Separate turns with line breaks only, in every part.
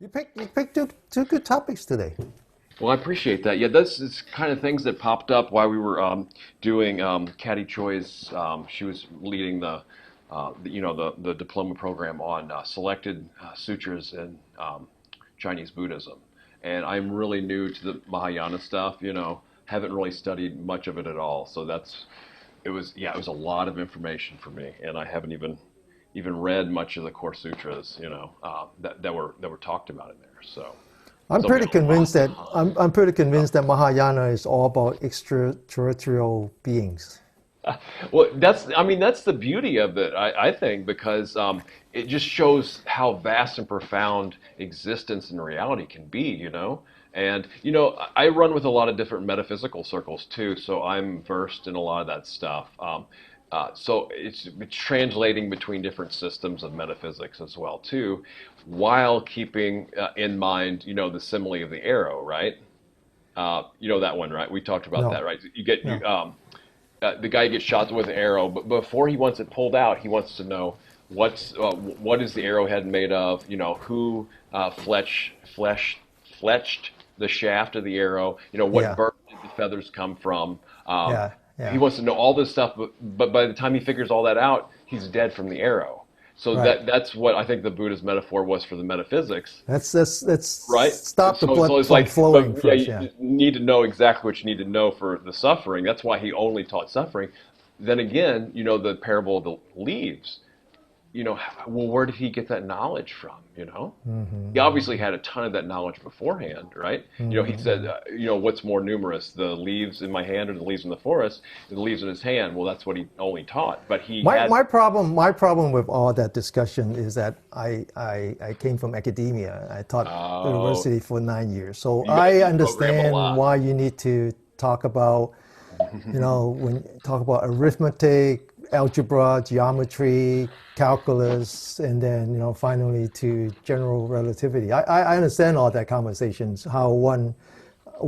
You picked two good topics today.
Well, I appreciate that. Yeah, this is kind of things that popped up while we were doing Caddy Choi's. She was leading the diploma program on selected sutras in Chinese Buddhism, and I'm really new to the Mahayana stuff. Haven't really studied much of it at all. So it was a lot of information for me, and I haven't even read much of the core sutras. That were talked about in there. So.
I'm
So it'll
pretty
be a lot
convinced
to
that I'm pretty
stuff.
convinced that Mahayana is all about extraterrestrial beings.
Well, that's the beauty of it, I think, because it just shows how vast and profound existence and reality can be. And, I run with a lot of different metaphysical circles too, so I'm versed in a lot of that stuff. So it's translating between different systems of metaphysics as well too, while keeping in mind, the simile of the arrow, right? You know that one, right? We talked about that,
No,
right? You get
no.
the guy gets shot with an arrow, but before he wants it pulled out, he wants to know what is the arrowhead made of? Who fletched the shaft of the arrow? What
Yeah,
bird did the feathers come from?
yeah,
He
yeah.
wants to know all this stuff, but by the time he figures all that out, he's dead from the arrow. So
Right.
that's what I think the Buddha's metaphor was for the metaphysics,
Let's
right?
stop the
So
blood
it's
from
like, but
flowing
yeah,
first. Yeah.
you need to know exactly what you need to know for the suffering. That's why he only taught suffering. Then again, the parable of the leaves. Well, where did he get that knowledge from? He obviously had a ton of that knowledge beforehand, right? He said, what's more numerous, the leaves in my hand or the leaves in the forest? The leaves in his hand. Well, that's what he only taught. But he
My,
had,
my problem my problem with all that discussion is that I came from academia. I taught
oh,
university for 9 years, so
you got to
I
deprogram a
understand
lot.
why you need to talk about when you talk about arithmetic, algebra, geometry, calculus, and then finally to general relativity. I understand all that conversations, how one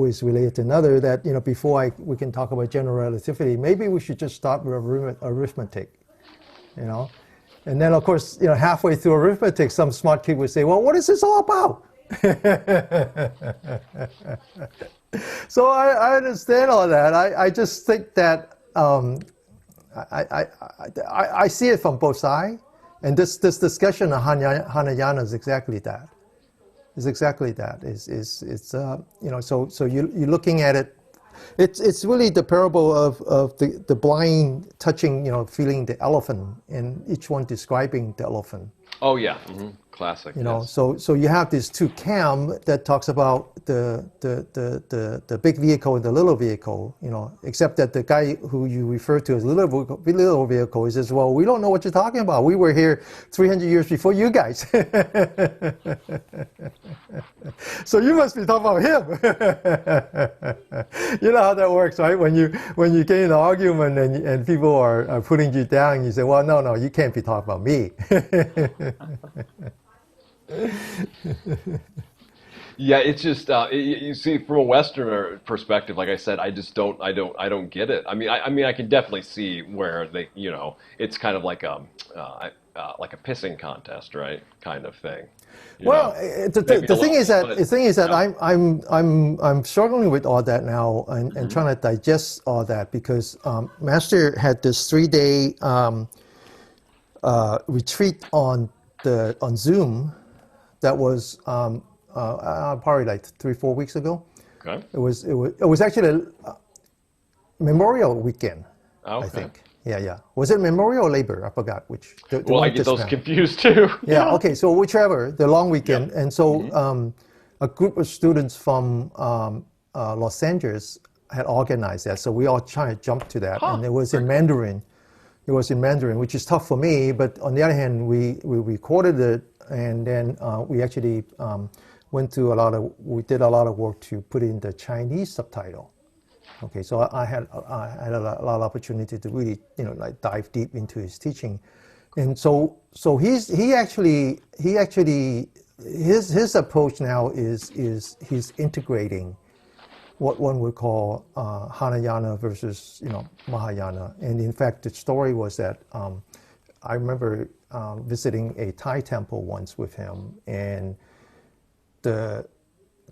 is related to another. That before we can talk about general relativity, maybe we should just start with arithmetic. You know, and then of course halfway through arithmetic, some smart kid would say, "Well, what is this all about?" So I understand all that. I just think that I, I, I see it from both sides. And this discussion of Hīnayāna is exactly that. Is exactly that. It's so you're looking at it. It's really the parable of the blind touching, feeling the elephant, and each one describing the elephant.
Oh yeah, classic. Yes.
So you have these two cam that talks about the big vehicle and the little vehicle, except that the guy who you refer to as little vehicle, he says, well, we don't know what you're talking about. We were here 300 years before you guys. So you must be talking about him. You know how that works, right? When you get in an argument and people are putting you down, you say, well, no, you can't be talking about me.
Yeah, it's just you see from a Westerner perspective, like I said, I don't get it. I mean, I can definitely see where it's kind of like a pissing contest, right? Kind of thing, you
Well,
know. Maybe a
the thing
little
is
bit,
that
but
I'm struggling with all that now and
hmm
trying to digest all that because Master had this 3 day retreat on Zoom that was probably like 3 4 weeks ago.
okay,
It was actually a Memorial Weekend, I
okay.
think. Yeah, yeah. Was it Memorial or Labor? I forgot which. The
Well, I
one
get
just
those
now.
confused too.
Yeah,
Yeah.
okay, so whichever, the long
Yep.
weekend. And so
hmm
a group of students from Los Angeles had organized that. So we all trying to jump to that.
Huh.
And it was
Very
in
cool.
Mandarin. It was in Mandarin, which is tough for me. But on the other hand, we recorded it and then we actually we did a lot of work to put in the Chinese subtitle. Okay, so I had a lot of opportunity to really like dive deep into his teaching, and so he actually his approach now is he's integrating what one would call Hīnayāna versus Mahayana, and in fact the story was that I remember visiting a Thai temple once with him, and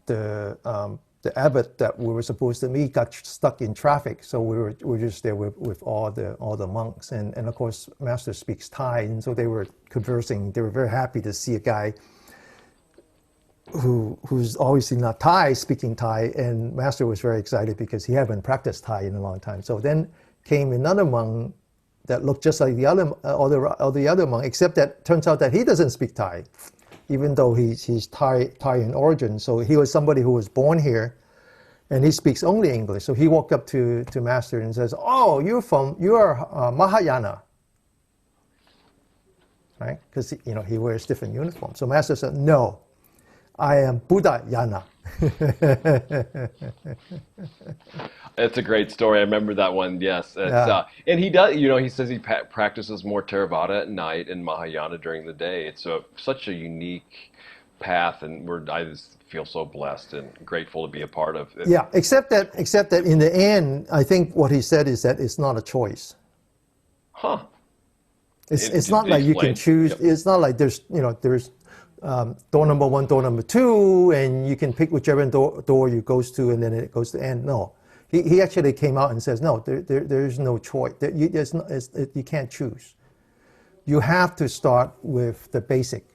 the abbot that we were supposed to meet got stuck in traffic, so we were just there with all the monks, and of course Master speaks Thai, and so they were conversing. They were very happy to see a guy who's obviously not Thai speaking Thai, and Master was very excited because he hadn't practiced Thai in a long time. So then came another monk that looked just like the other monk, except that turns out that he doesn't speak Thai, even though he's Thai in origin. So he was somebody who was born here, and he speaks only English. So he walked up to Master and says, "Oh, you are Mahayana," right? Because he wears different uniforms. So Master said, "No, I am Buddhayana."
It's a great story. I remember that one. Yes, and he does. He says he practices more Theravada at night and Mahayana during the day. It's such a unique path, and I just feel so blessed and grateful to be a part of it.
Yeah, except that in the end, I think what he said is that it's not a choice.
Huh?
It's not like you can choose. Yep. It's not like there's door number 1, door number 2, and you can pick whichever door you goes to, and then it goes to end. No, he actually came out and says, no, there is no choice. You can't choose. You have to start with the basic.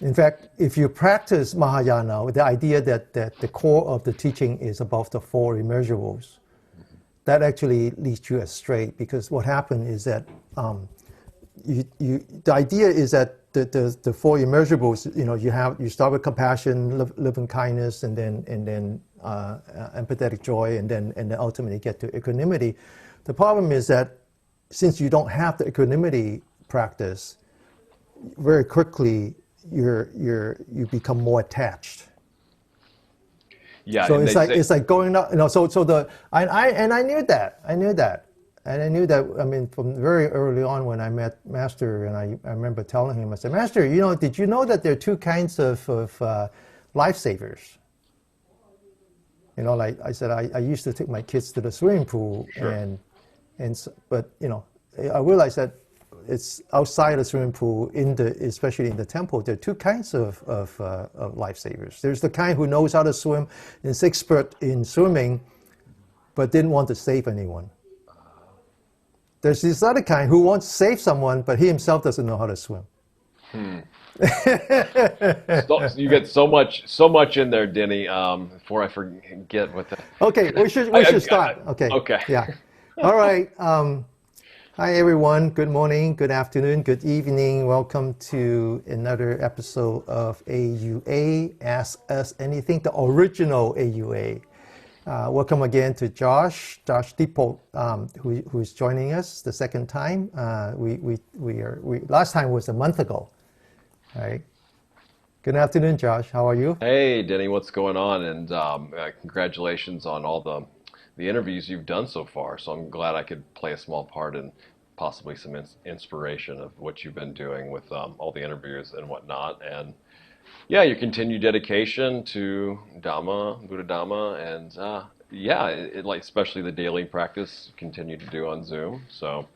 In fact, if you practice Mahayana, the idea that the core of the teaching is above the 4 immeasurables, that actually leads you astray, because what happened is that the idea is that the 4 immeasurables, you start with compassion, love and kindness, and then empathetic joy, and then ultimately get to equanimity. The problem is that since you don't have the equanimity practice, very quickly you become more attached.
Yeah.
So it's like going up. I knew that. And I knew that, I mean, from very early on when I met Master, and I remember telling him, I said, "Master, did you know that there are 2 kinds of lifesavers?" Like I said, I used to take my kids to the swimming pool,
sure.
but I realized that it's outside the swimming pool, especially in the temple, there are 2 kinds of lifesavers. There's the kind who knows how to swim, is expert in swimming, but didn't want to save anyone. There's this other kind who wants to save someone, but he himself doesn't know how to swim.
So you get so much in there, Denny. Before I forget what the.
Okay, we should start. Okay.
Okay.
Yeah. All right. Hi everyone. Good morning. Good afternoon. Good evening. Welcome to another episode of AUA. Ask Us Anything, the original AUA. Welcome again to Josh Depot, who is joining us the second time. Last time was a month ago, right? Good afternoon, Josh. How are you?
Hey, Denny. What's going on? And congratulations on all the interviews you've done so far. So I'm glad I could play a small part in possibly some inspiration of what you've been doing with all the interviews and whatnot. And yeah, your continued dedication to Dhamma, Buddha Dhamma, and especially the daily practice you continue to do on Zoom. So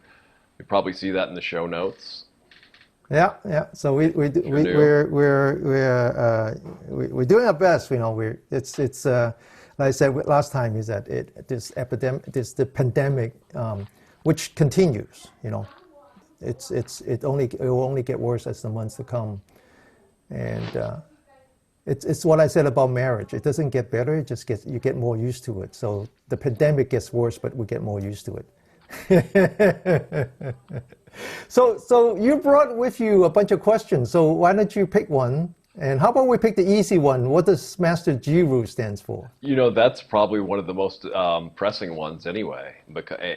you probably see that in the show notes.
Yeah. So we're doing our best. It's like I said last time, is that the pandemic, which continues. It will only get worse as the months to come. And it's what I said about marriage. It doesn't get better. It just you get more used to it. So the pandemic gets worse, but we get more used to it. So you brought with you a bunch of questions. So why don't you pick one? And how about we pick the easy one? What does Master Jiru stands for?
That's probably one of the most pressing ones anyway,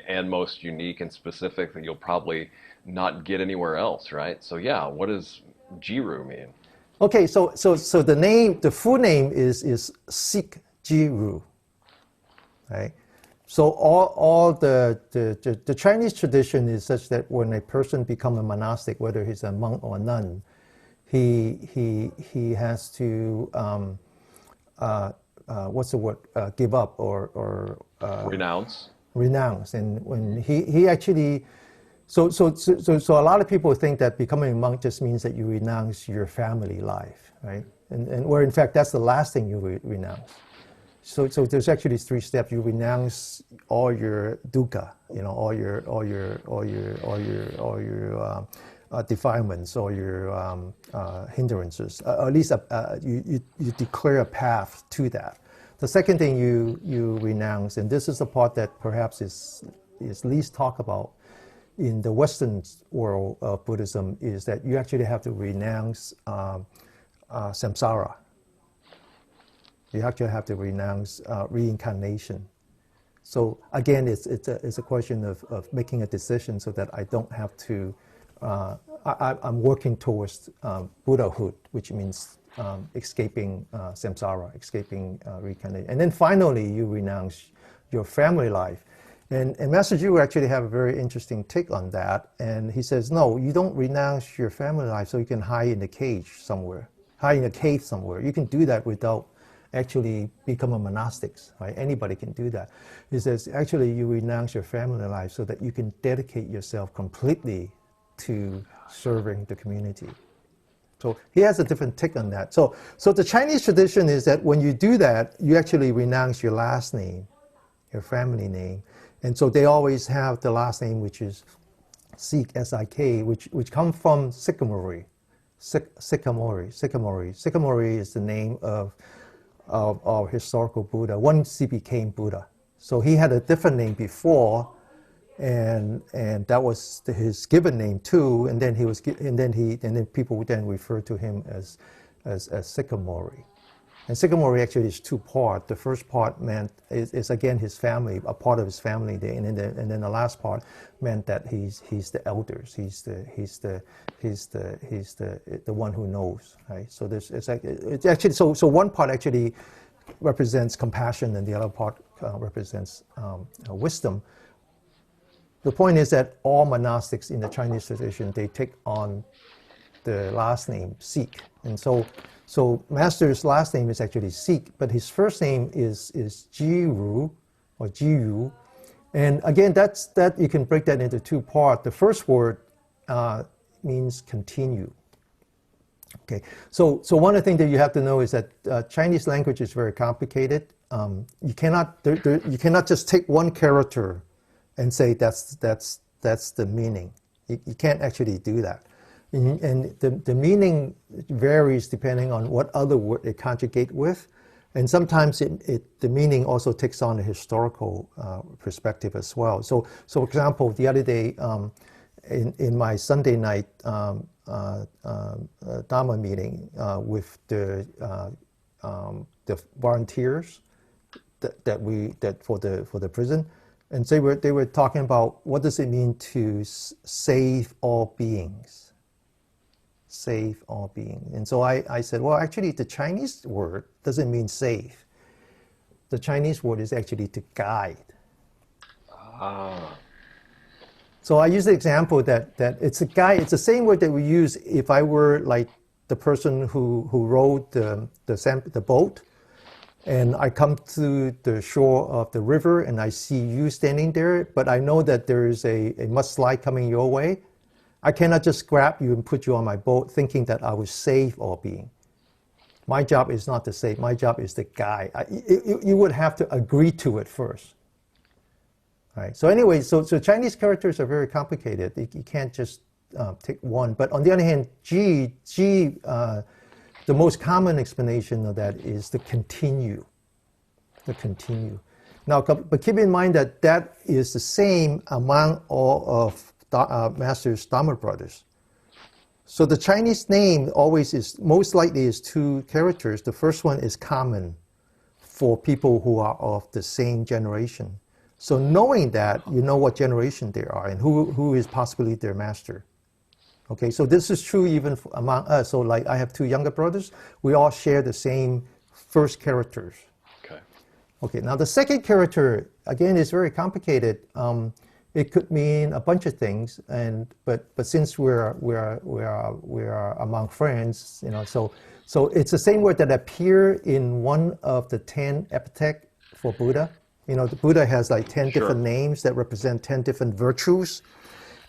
and most unique and specific that you'll probably not get anywhere else, right? So yeah, what does Jiru mean?
Okay, so the full name is Sikh Jiru, right? So all the Chinese tradition is such that when a person becomes a monastic, whether he's a monk or a nun, he has to what's the word? Give up or
Renounce.
Renounce, and when he actually So a lot of people think that becoming a monk just means that you renounce your family life, right? And where in fact that's the last thing you renounce. So there's actually 3 steps. You renounce all your dukkha, all your defilements, all your hindrances. At least you declare a path to that. The second thing you renounce, and this is the part that perhaps is least talked about in the Western world of Buddhism, is that you actually have to renounce samsara. You actually have to renounce reincarnation. So again, it's a question of making a decision so that I don't have to. I'm working towards Buddhahood, which means escaping samsara, escaping reincarnation. And then finally, you renounce your family life. And Master Zhu actually have a very interesting take on that. And he says, no, you don't renounce your family life so you can hide in a cage somewhere, hide in a cave somewhere. You can do that without actually become a monastic, right? Anybody can do that. He says, actually, you renounce your family life so that you can dedicate yourself completely to serving the community. So he has a different take on that. So the Chinese tradition is that when you do that, you actually renounce your last name, your family name. And so they always have the last name, which is Sik, S-I-K, which comes from Sycamore. Sycamore is the name of our historical Buddha. Once he became Buddha. So he had a different name before, and that was his given name too. And then then people would then refer to him as Sycamore. And Sycamore actually is 2 parts. The first part is again his family, a part of his family, and then the last part meant that he's the elders. He's the one who knows, right? So it's actually so one part actually represents compassion, and the other part represents wisdom. The point is that all monastics in the Chinese tradition, they take on the last name Sik, and so Master's last name is actually Sik, but his first name is Jiru or Jiyu, and again that you can break that into 2 parts. The first word means continue. Okay, so one of the things that you have to know is that Chinese language is very complicated. You cannot just take one character and say that's the meaning. You can't actually do that. And the meaning varies depending on what other word they conjugate with. And sometimes the meaning also takes on a historical perspective as well. So for example, the other day in my Sunday night Dharma meeting with the volunteers that for the prison, and they were talking about what does it mean to save all beings. Save all beings. And so I said, well, actually, the Chinese word doesn't mean save. The Chinese word is actually to guide. So I use the example that it's a guide. It's the same word that we use if I were like the person who rowed the boat, and I come to the shore of the river and I see you standing there, but I know that there is a mudslide coming your way. I cannot just grab you and put you on my boat thinking that I will save all being. My job is not to save. My job is to guide. You would have to agree to it first. Right? So anyway, so Chinese characters are very complicated. You can't just take one. But on the other hand, the most common explanation of that is to continue. To continue. Now, but keep in mind that is the same among all of Master's Dharma brothers. So the Chinese name always is, most likely is 2 characters. The first one is common for people who are of the same generation. So knowing that, you know what generation they are and who is possibly their master. Okay, so this is true even among us. So like I have 2 younger brothers, we all share the same first characters. Okay, now the second character, again, is very complicated. It could mean a bunch of things, but since we're among friends, so it's the same word that appear in one of the 10 epithets for Buddha. The Buddha has like 10 different names that represent 10 different virtues,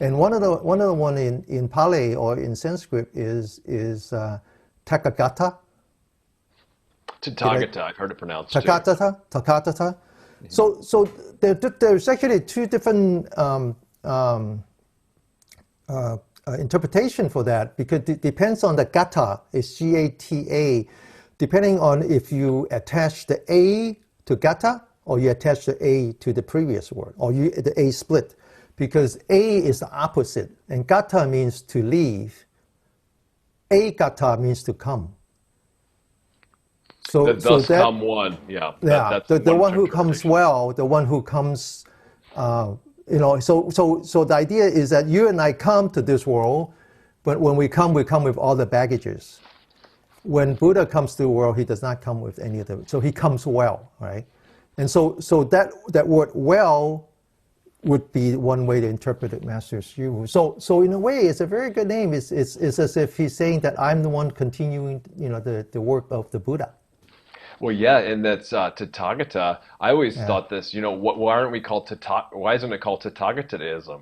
And one of the one in Pali or in Sanskrit is Tathagata.
Tathagata, I've heard it pronounced too.
Tathagata. So there's actually two different interpretation for that, because it depends on the gata. It's G-A-T-A. Depending on if you attach the A to gata or you attach the A to the previous word, or the A split, because A is the opposite, and gata means to leave. A gata means to come. So
thus
that,
come one, yeah.
That's the one who comes well, the one who comes, so the idea is that you and I come to this world, but when we come with all the baggages. When Buddha comes to the world, he does not come with any of them, so he comes well, right? And so that word well would be one way to interpret it, Master Xu. So in a way, it's a very good name. It's as if he's saying that I'm the one continuing, the work of the Buddha.
Well, yeah, and that's Tathagata. I always thought this. Why aren't we called Why isn't it called Tathagataism?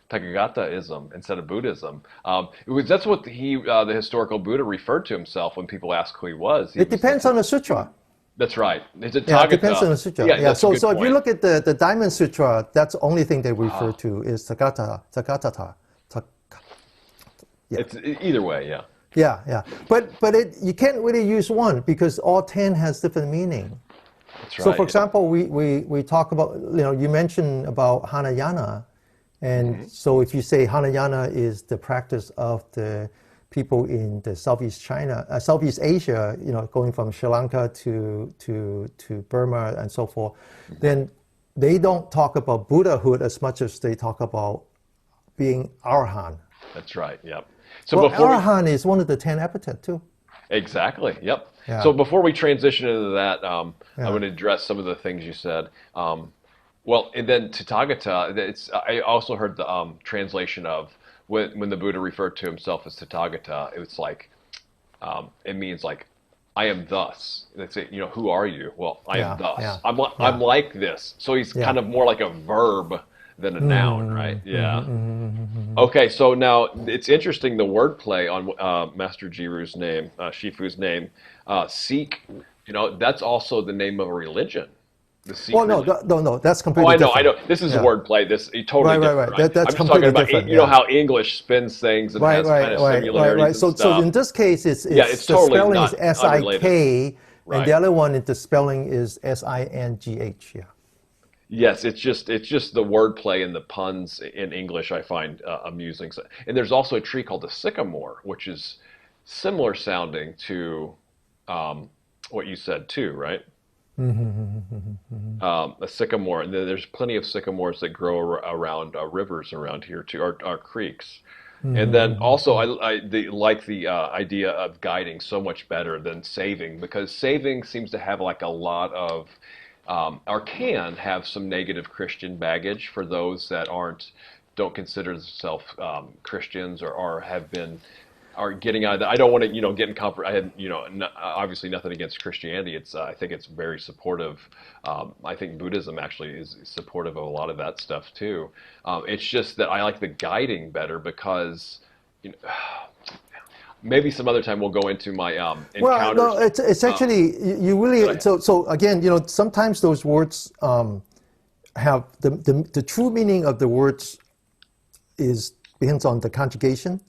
Tathagataism instead of Buddhism. That's what the historical Buddha referred to himself when people ask who he was.
It depends on the sutra.
That's right. It's a
it depends on the sutra.
Yeah.
So if you look at the Diamond Sutra, that's the only thing they refer to is Tathagata.
It's either way, yeah.
Yeah. But you can't really use one, because all 10 has different meaning.
That's right.
So for example, we talk about, you mentioned about Hīnayāna, and so if you say Hīnayāna is the practice of the people in the Southeast Asia, going from Sri Lanka to Burma and so forth, then they don't talk about Buddhahood as much as they talk about being Arahant.
That's right, yep. So
Arahant is one of the 10 epithets too.
Exactly, yep.
Yeah.
So before we transition into that, I'm going to address some of the things you said. And then Tathagata, I also heard the translation of when the Buddha referred to himself as Tathagata, it was like, it means like, I am thus. They say, who are you? Well, I am thus.
Yeah.
I'm like this. So he's kind of more like a verb than a noun, right? Yeah. Okay, so now it's interesting the wordplay on Master Jiru's name, Shifu's name. Sikh, that's also the name of a religion.
Well, no, that's completely different.
I know. This is a wordplay. This is totally different.
Right. That's
I'm just
completely
talking about,
different.
How English spins things and has kind of similarities and stuff.
So in this case, it's the
totally
spelling is S-I-K,
right.
and the other one, the spelling is S-I-N-G-H. Yeah.
Yes, it's just the wordplay and the puns in English I find amusing. And there's also a tree called the sycamore, which is similar sounding to what you said too, right? A sycamore, and there's plenty of sycamores that grow around rivers around here too, or creeks. And then also I like the idea of guiding so much better than saving, because saving seems to have like a lot of or can have some negative Christian baggage for those that don't consider themselves Christians or have been are getting out of that. I don't want to, get in comfort. I had, obviously nothing against Christianity. I think it's very supportive. I think Buddhism actually is supportive of a lot of that stuff too. It's just that I like the guiding better because, maybe some other time we'll go into my encounters.
Well, no, it's actually, you really, so again, sometimes those words have, the true meaning of the words depends on the conjugation.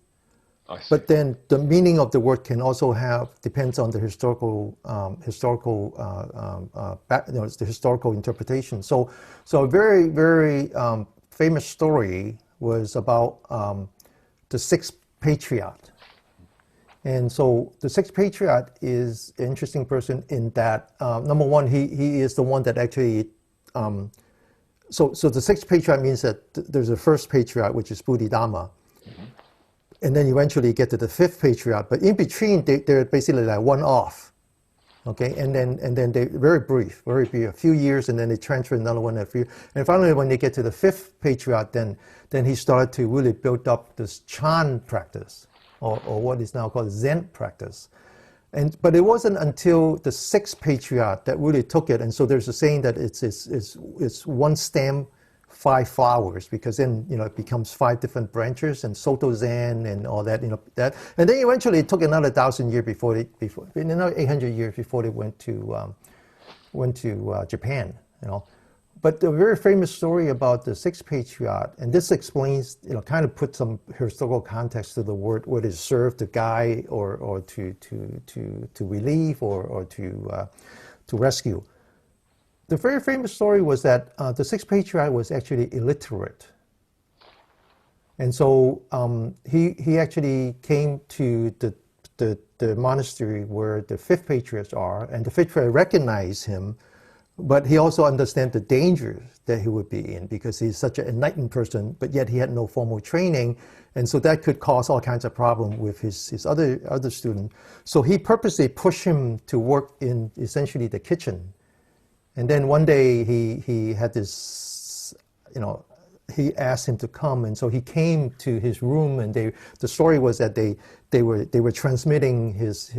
But then the meaning of the word can also depends on the historical interpretation. So a very, very famous story was about the sixth patriarch. And so the sixth patriarch is an interesting person in that, number one, he is the one that actually, so the sixth patriarch means that there's a first patriarch, which is Bodhidharma. And then eventually get to the fifth patriarch, but in between they're basically like one off, okay. And then they very brief, a few years, and then they transfer another one and finally when they get to the fifth patriarch, then he started to really build up this Chan practice, or what is now called Zen practice, but it wasn't until the sixth patriarch that really took it. And so there's a saying that it's one stem 5 flowers, because then, you know, it becomes 5 different branches, and Soto Zen and all that, you know, that. And then eventually it took another 1,000 years another 800 years before they went to Japan, you know. But the very famous story about the 6th patriarch, and this explains, you know, kind of put some historical context to the word, whether it's serve to guide or to relieve or to rescue. The very famous story was that the 6th patriarch was actually illiterate. And so he actually came to the monastery where the 5th patriarchs are, and the 5th patriarch recognized him, but he also understands the dangers that he would be in, because he's such an enlightened person, but yet he had no formal training, and so that could cause all kinds of problems with his other student. So he purposely pushed him to work in essentially the kitchen. And then one day he had this, you know, he asked him to come, and so he came to his room, and the story was that they were transmitting his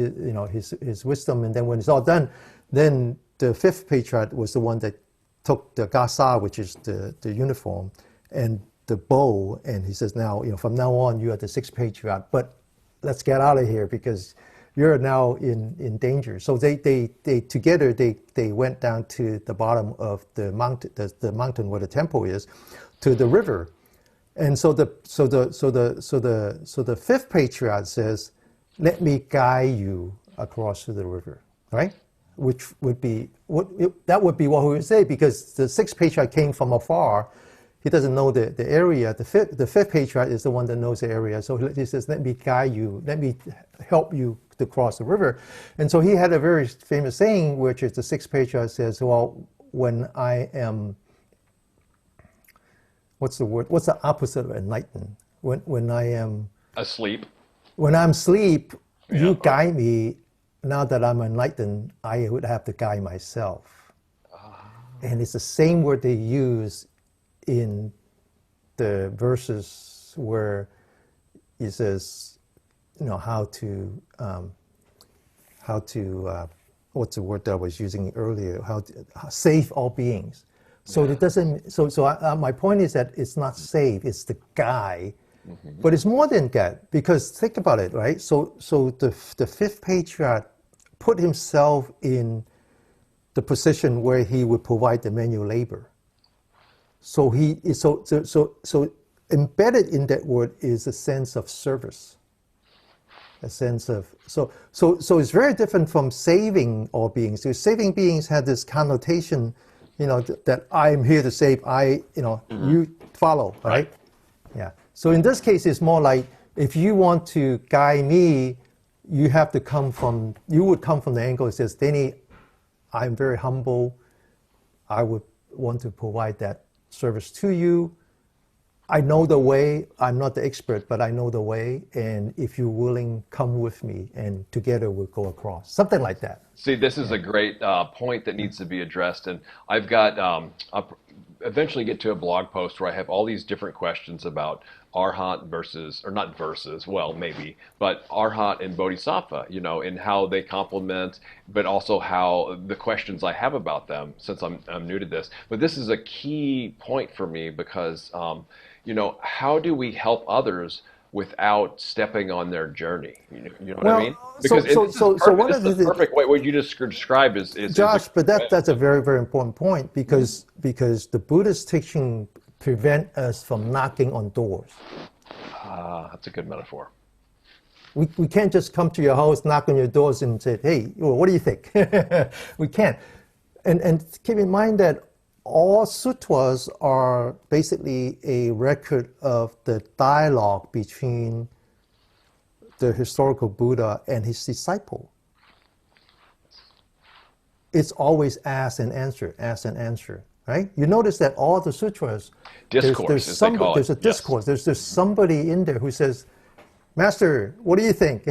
wisdom, and then when it's all done, then the 5th patriarch was the one that took the gasa, which is the uniform, and the bow, and he says, now, you know, from now on you are the 6th patriarch, but let's get out of here because you're now in danger. So they together went down to the bottom of the mountain where the temple is, to the river, and so the 5th patriarch says, let me guide you across to the river, right? Which would be what we would say, because the 6th patriarch came from afar. He doesn't know the area. The fifth patriarch is the one that knows the area. So he says, let me guide you, let me help you to cross the river. And so he had a very famous saying, which is the 6th patriarch says, well, when I am, what's the word? What's the opposite of enlightened? When I am
asleep.
When I'm asleep,
Yeah.
you guide me. Now that I'm enlightened, I would have to guide myself. And it's the same word they use in the verses where he says, you know, how to what's the word that I was using earlier? How save all beings. So it doesn't. So my point is that it's not save; it's the guide. Mm-hmm. But it's more than that, because think about it, right? So the 5th patriarch put himself in the position where he would provide the manual labor. So so embedded in that word is a sense of service, a sense of so it's very different from saving all beings. So saving beings had this connotation, you know, that I'm here to save. You follow, right? Yeah. So in this case, it's more like, if you want to guide me, you would come from the angle that says, Denny, I'm very humble. I would want to provide that service to you. I know the way. I'm not the expert, but I know the way. And if you're willing, come with me, and together we'll go across. Something like that.
See, this is a great point that needs to be addressed. And I've got, I'll eventually get to a blog post where I have all these different questions about Arhat versus, or not versus, well, maybe, but Arhat and Bodhisattva, you know, and how they complement, but also how the questions I have about them, since I'm new to this. But this is a key point for me, because, you know, how do we help others without stepping on their journey? You know what I mean? Because
one of the
perfect way. What you just described is
Josh, but that's a very, very important point, because the Buddhist teaching prevent us from knocking on doors.
That's a good metaphor.
We can't just come to your house, knock on your doors, and say, hey, what do you think? We can't. And keep in mind that all sutras are basically a record of the dialogue between the historical Buddha and his disciple. It's always ask and answer, right? You notice that all the sutras,
discourse,
there's a discourse. Yes. There's somebody in there who says, Master, what do you think?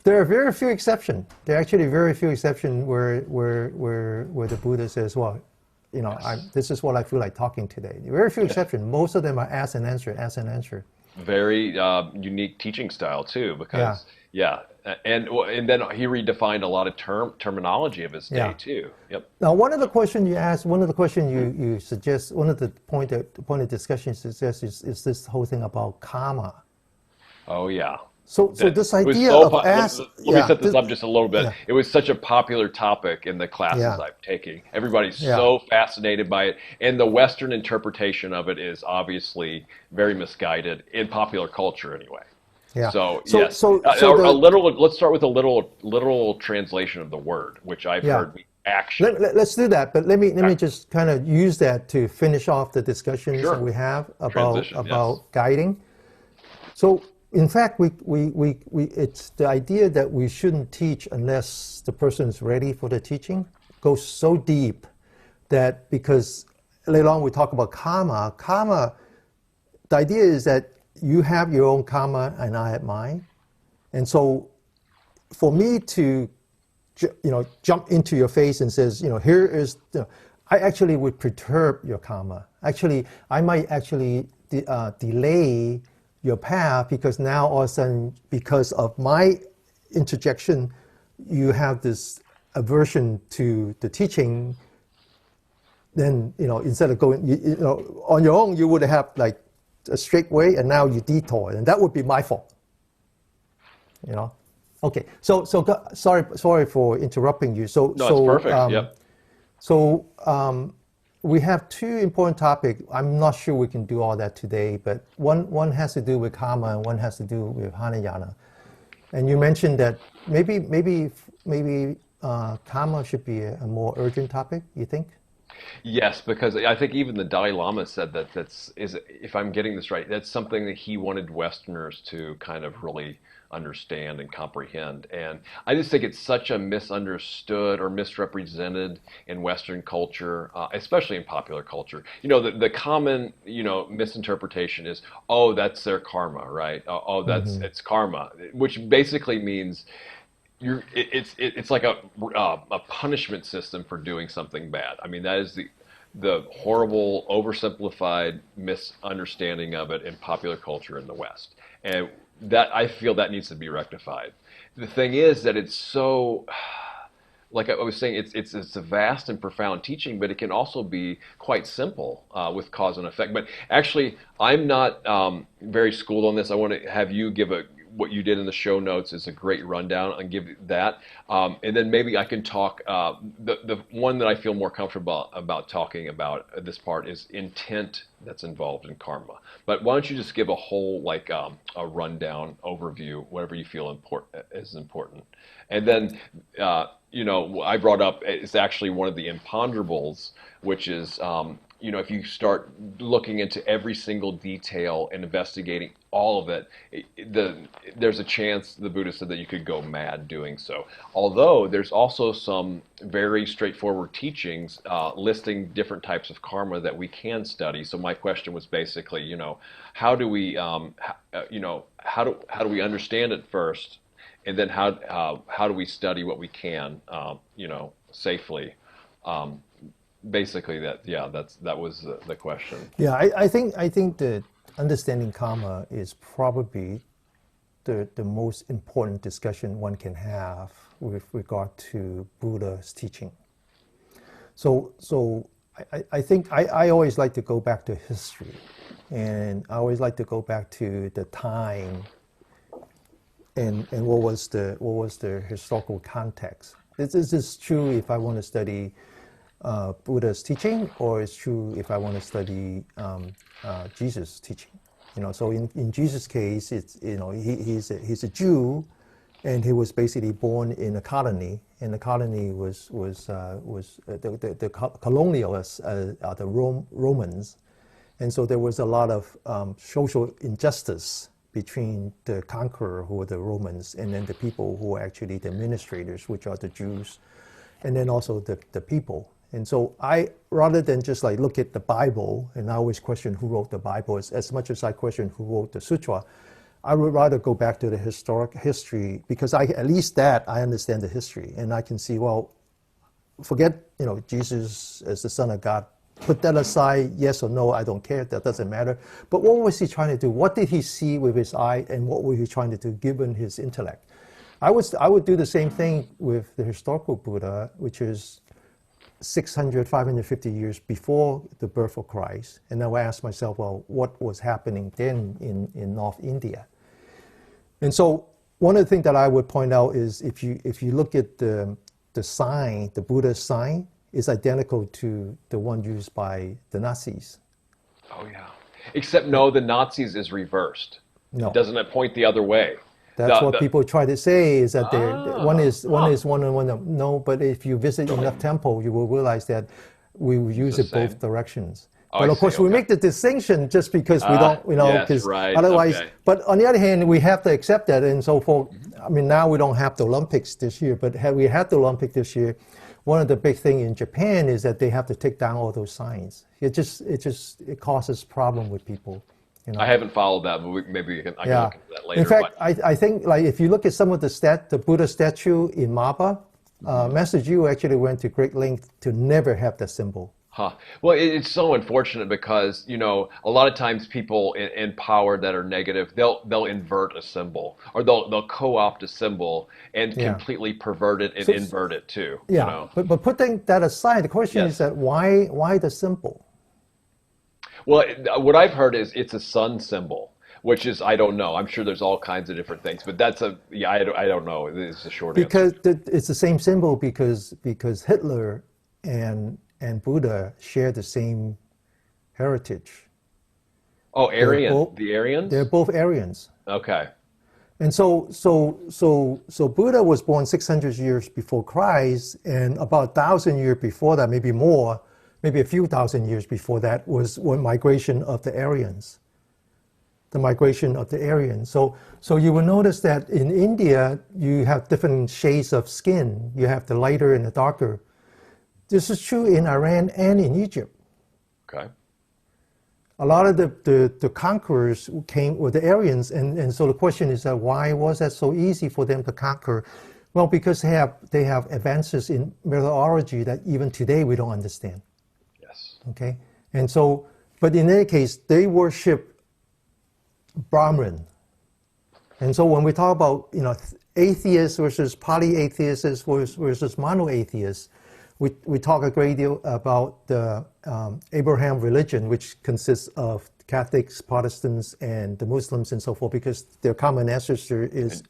There are very few exceptions. There are actually very few exceptions where the Buddha says, well, you know, this is what I feel like talking today. Very few exceptions. Most of them are ask and answer, ask and answer.
Very unique teaching style too, because And then he redefined a lot of terminology of his day
Yeah.
too. Yep.
Now, one of the questions you asked, one of the questions you suggest, one of the point of discussion suggests is this whole thing about karma.
Oh yeah.
So
That
this
it was
idea
so
of
let me set this up just a little bit.
yeah,
It was such a popular topic in the classes
yeah,
I'm taking. Everybody's
yeah,
so fascinated by it, and the Western interpretation of it is obviously very misguided in popular culture anyway.
yeah.
So
So
yes,
so so
a
the
literal. Let's start with a literal translation of the word, which I've
yeah.
heard means action.
Let's do that, but let
Okay.
me just kind of use that to finish off the discussions that
Sure.
we have
Transition. Yes.
about guiding. So, in fact, it's the idea that we shouldn't teach unless the person is ready for the teaching goes so deep that because later on we talk about karma. Karma, the idea is that you have your own karma and I have mine. And so for me to jump into your face and says, here is, I actually would perturb your karma. Actually, I might actually delay your path because now all of a sudden, because of my interjection, you have this aversion to the teaching. Then, instead of going, on your own, you would have like a straight way, and now you detour, and that would be my fault. Okay. So sorry for interrupting you.
No, it's perfect. Yep.
So we have two important topics. I'm not sure we can do all that today, but one has to do with karma and one has to do with Hīnayāna. And you mentioned that maybe karma should be a more urgent topic. You think?
Yes, because I think even the Dalai Lama said that if I'm getting this right, that's something that he wanted Westerners to kind of really understand and comprehend. And I just think it's such a misunderstood or misrepresented in Western culture, especially in popular culture. The common, misinterpretation is, oh, that's their karma, right? Oh, it's karma, which basically means it's like a punishment system for doing something bad. I mean, that is the horrible, oversimplified misunderstanding of it in popular culture in the West, and that I feel that needs to be rectified. The thing is that it's so, like I was saying, it's a vast and profound teaching, but it can also be quite simple with cause and effect. But actually, I'm not very schooled on this. I want to have you give what you did in the show notes is a great rundown and give that. And then maybe I can talk, the one that I feel more comfortable about talking about this part is intent that's involved in karma. But why don't you just give a whole, like a rundown overview, whatever you feel is important. And then, I brought up, it's actually one of the imponderables, which is, if you start looking into every single detail and investigating all of it, there's a chance, the Buddha said, that you could go mad doing so. Although there's also some very straightforward teachings listing different types of karma that we can study. So my question was basically, how do we, how do we understand it first, and then how do we study what we can, safely. Basically, that was the question.
Yeah, I think that understanding karma is probably the most important discussion one can have with regard to Buddha's teaching. So I think I always like to go back to history, and I always like to go back to the time and what was the historical context. This is true if I want to study Buddha's teaching, or it's true if I want to study Jesus' teaching. So in Jesus' case, it's he's a Jew, and he was basically born in a colony, and the colony was the colonialists are the Romans, and so there was a lot of social injustice between the conqueror, who were the Romans, and then the people who were actually the administrators, which are the Jews, and then also the people. And so rather than just like look at the Bible, and I always question who wrote the Bible, as much as I question who wrote the Sutra, I would rather go back to the historic history, because at least that I understand the history, and I can see, well, forget, Jesus as the Son of God, put that aside, yes or no, I don't care, that doesn't matter. But what was he trying to do? What did he see with his eye, and what was he trying to do given his intellect? I would do the same thing with the historical Buddha, which is 600, 550 years before the birth of Christ. And I would ask myself, well, what was happening then in North India? And so one of the things that I would point out is if you look at the sign, the Buddha's sign is identical to the one used by the Nazis.
Oh yeah. Except no, the Nazis is reversed.
No.
Doesn't it point the other way?
That's what people try to say is that one is one and one. No, but if you visit enough temple, you will realize that we use it both directions. But of course, we make the distinction just because we don't, because otherwise. Okay. But on the other hand, we have to accept that. And so for, I mean, now we don't have the Olympics this year, but had we had the Olympics this year, one of the big things in Japan is that they have to take down all those signs. It causes problem with people.
I haven't followed that, but maybe I can look at that later.
In fact, I think like if you look at some of the Buddha statue in Maba, Master Ju actually went to great length to never have that symbol.
Huh. Well, it's so unfortunate because, a lot of times people in power that are negative, they'll invert a symbol or they'll co-opt a symbol and completely pervert it and invert it too.
Yeah, but putting that aside, the question is that why the symbol?
Well, what I've heard is it's a sun symbol, which is, I don't know. I'm sure there's all kinds of different things, but that's I don't know. It's a short answer.
Because it's the same symbol because Hitler and Buddha share the same heritage.
Oh, the Aryans?
They're both Aryans.
Okay.
And so Buddha was born 600 years before Christ, and about 1,000 years before that, maybe more, maybe a few thousand years before that, was one migration of the Aryans. The migration of the Aryans. So you will notice that in India, you have different shades of skin. You have the lighter and the darker. This is true in Iran and in Egypt.
Okay.
A lot of the conquerors came with the Aryans, and so the question is that why was that so easy for them to conquer? Well, because they have advances in methodology that even today we don't understand.
Yes.
Okay, and so, but in any case, they worship Brahman, and so when we talk about atheists versus polyatheists versus monoatheists, we talk a great deal about the Abraham religion, which consists of Catholics, Protestants, and the Muslims and so forth, because their common ancestor is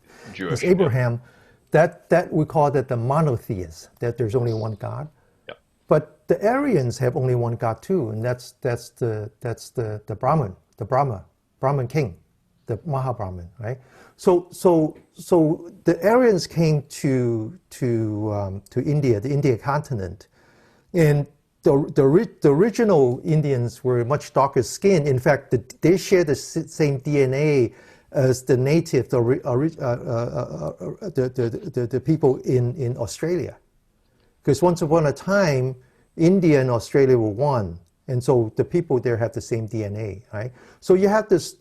Abraham. That we call that the monotheists, that there's only one God. Yep. But the Aryans have only one God too, and that's the Brahman, Brahman king, the Mahabrahman, right? So the Aryans came to India, the Indian continent, and the original Indians were much darker skinned. In fact, they share the same DNA as the native, the people in Australia, because once upon a time, India and Australia were one, and so the people there have the same DNA, right? So you have this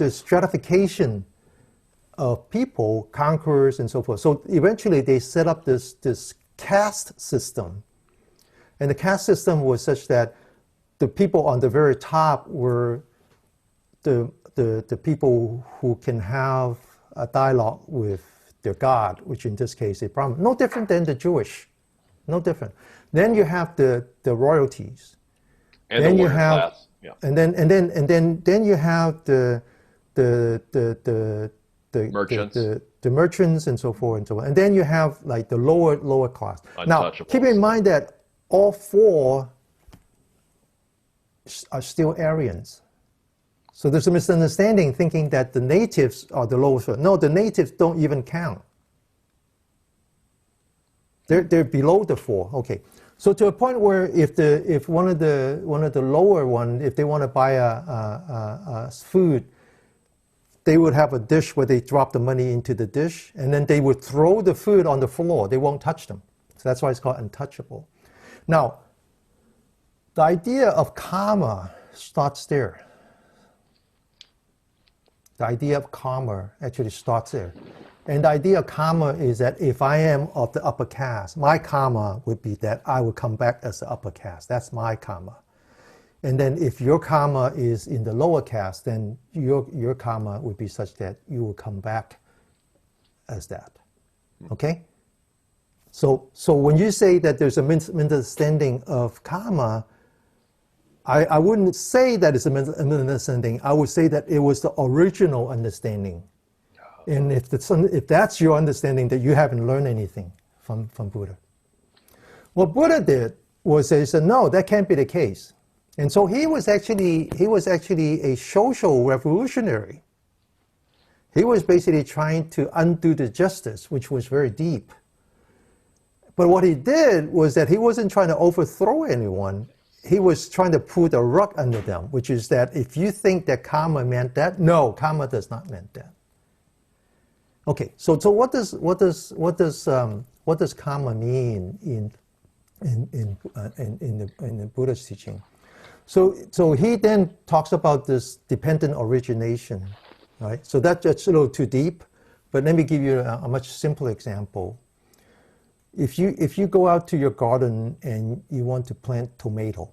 stratification of people, conquerors, and so forth. So eventually they set up this caste system. And the caste system was such that the people on the very top were the people who can have a dialogue with their God, which in this case is Brahman. No different than the Jewish. No different. Then you have the royalties.
And then you have class. Yeah.
And then you have the
merchants.
The merchants and so forth and so on. And then you have like the lower class. Now, keep in mind that all four are still Aryans. So there's a misunderstanding thinking that the natives are the lowest. No, the natives don't even count. They're below the four. Okay. So to a point where if one of the lower one, if they want to buy a food, they would have a dish where they drop the money into the dish, and then they would throw the food on the floor. They won't touch them. So that's why it's called untouchable. Now, the idea of karma starts there. The idea of karma actually starts there. And the idea of karma is that if I am of the upper caste, my karma would be that I will come back as the upper caste. That's my karma. And then if your karma is in the lower caste, then your karma would be such that you will come back as that. Okay? So when you say that there's a misunderstanding of karma, I wouldn't say that it's a misunderstanding. I would say that it was the original understanding. And if that's your understanding, that you haven't learned anything from Buddha. What Buddha did was he said, no, that can't be the case. And so he was actually a social revolutionary. He was basically trying to undo the justice, which was very deep. But what he did was that he wasn't trying to overthrow anyone. He was trying to put a rug under them, which is that if you think that karma meant that, no, karma does not mean that. Okay, so what does karma mean in the Buddha's teaching? So he then talks about this dependent origination, right? So that's a little too deep, but let me give you a much simpler example. If you go out to your garden and you want to plant tomato,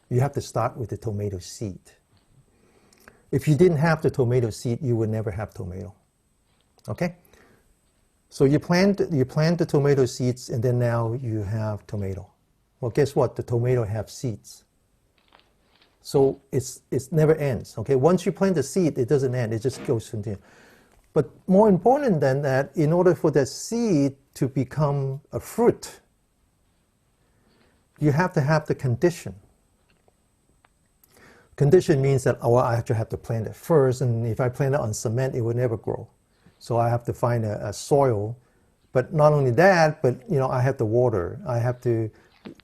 you have to start with the tomato seed. If you didn't have the tomato seed, you would never have tomato. Okay? So you plant the tomato seeds, and then now you have tomato. Well, guess what? The tomato have seeds. So it never ends. Okay? Once you plant the seed, it doesn't end. It just goes from there. But more important than that, in order for that seed to become a fruit, you have to have the condition. Condition means that, oh, I actually have to plant it first, and if I plant it on cement, it will never grow. So I have to find a soil. But not only that, but I have to water. I have to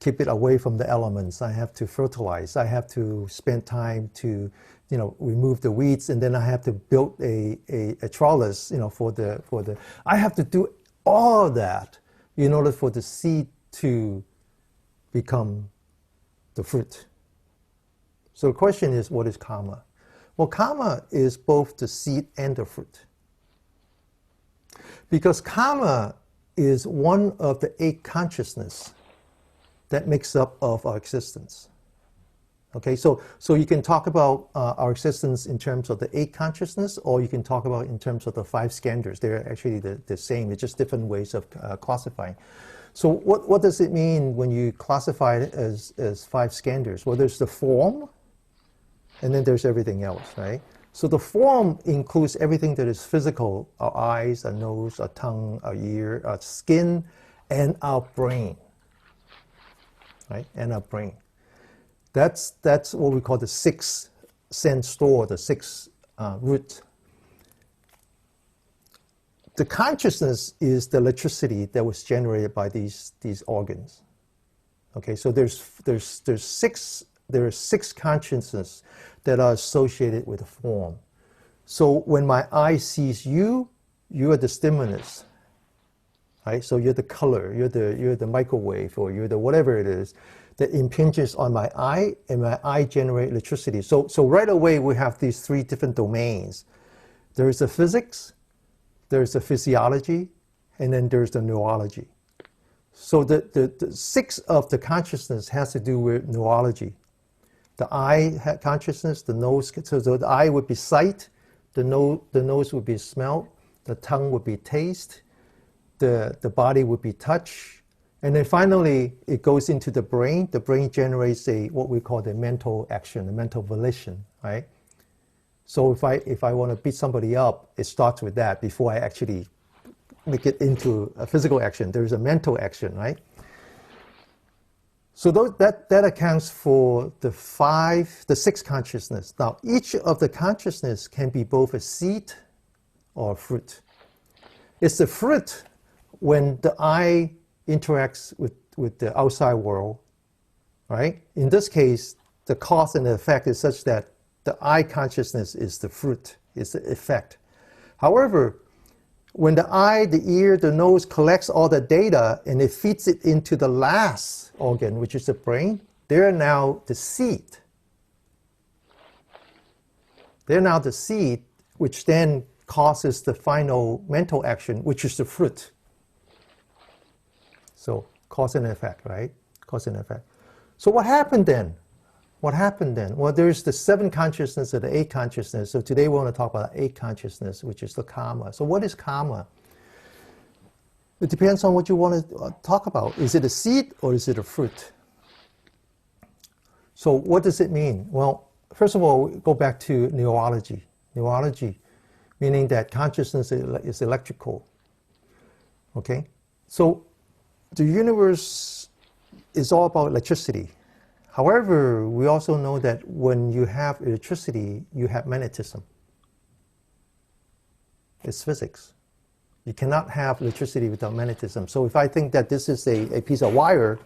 keep it away from the elements. I have to fertilize. I have to spend time to remove the weeds, and then I have to build a trellis, for the. I have to do all of that in order for the seed to become the fruit. So the question is, what is karma? Well, karma is both the seed and the fruit. Because karma is one of the 8 consciousness that makes up of our existence. Okay, so you can talk about our existence in terms of the 8 consciousness, or you can talk about in terms of the 5 skandhas. They're actually the same. It's just different ways of classifying. So what does it mean when you classify it as 5 skandhas? Well, there's the form, and then there's everything else, right? So the form includes everything that is physical: our eyes, our nose, our tongue, our ear, our skin, and our brain, right? And our brain. That's what we call the 6 sense store, the 6 root. The consciousness is the electricity that was generated by these organs. Okay, so there are 6 consciousnesses that are associated with the form. So when my eye sees you, you are the stimulus, right? So you're the color, you're the microwave, or you're the whatever it is that impinges on my eye, and my eye generates electricity. So right away we have these 3 different domains. There is the physics, there's the physiology, and then there's the neurology. So the 6 of the consciousness has to do with neurology. The eye consciousness, the nose, so the eye would be sight, the nose would be smell, the tongue would be taste, the body would be touch, and then finally it goes into the brain. The brain generates what we call the mental action, the mental volition, right? So if I want to beat somebody up, it starts with that before I actually make it into a physical action. There's a mental action, right? So that accounts for the 6 consciousness. Now, each of the consciousness can be both a seed or a fruit. It's the fruit when the eye interacts with the outside world, right? In this case, the cause and the effect is such that the eye consciousness is the fruit, is the effect. However, when the eye, the ear, the nose collects all the data and it feeds it into the last organ, which is the brain, they're now the seed. They're now the seed, which then causes the final mental action, which is the fruit. So cause and effect, right? Cause and effect. So what happened then? What happened then? Well, there's the 7 consciousness and the 8 consciousness. So today we want to talk about 8 consciousness, which is the karma. So what is karma? It depends on what you want to talk about. Is it a seed or is it a fruit? So what does it mean? Well, first of all, go back to neurology. Neurology, meaning that consciousness is electrical. Okay? So the universe is all about electricity. However, we also know that when you have electricity, you have magnetism. It's physics. You cannot have electricity without magnetism. So if I think that this is a piece of wire,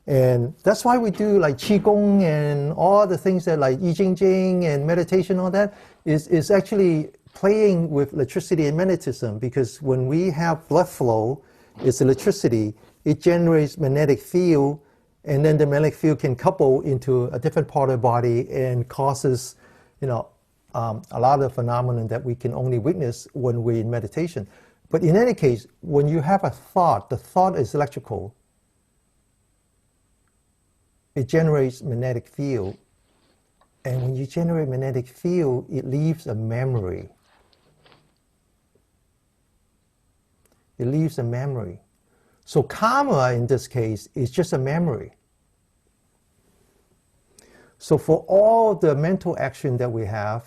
and that's why we do like Qigong and all the things that like I Ching Ching and meditation, all that, is actually playing with electricity and magnetism, because when we have blood flow, it's electricity, it generates magnetic field, and then the magnetic field can couple into a different part of the body and causes, you know, a lot of phenomena that we can only witness when we're in meditation. But in any case, when you have a thought, the thought is electrical. It generates magnetic field. And when you generate magnetic field, it leaves a memory. It leaves a memory. So karma in this case is just a memory. So for all the mental action that we have,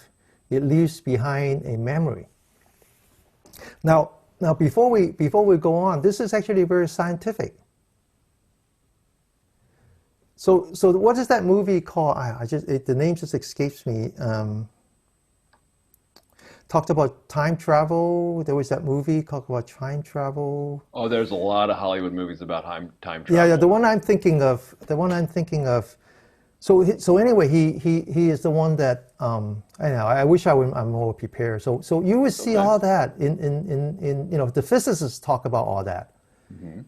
it leaves behind a memory. Now before we go on, this is actually very scientific. So what is that movie called? The name just escapes me. Talked about time travel. There was that movie talked about time travel.
Oh, there's a lot of Hollywood movies about time travel.
Yeah. The one I'm thinking of. So anyway, he is the one that I wish I'm more prepared. So you would see all that in the physicists talk about all that. Mm-hmm.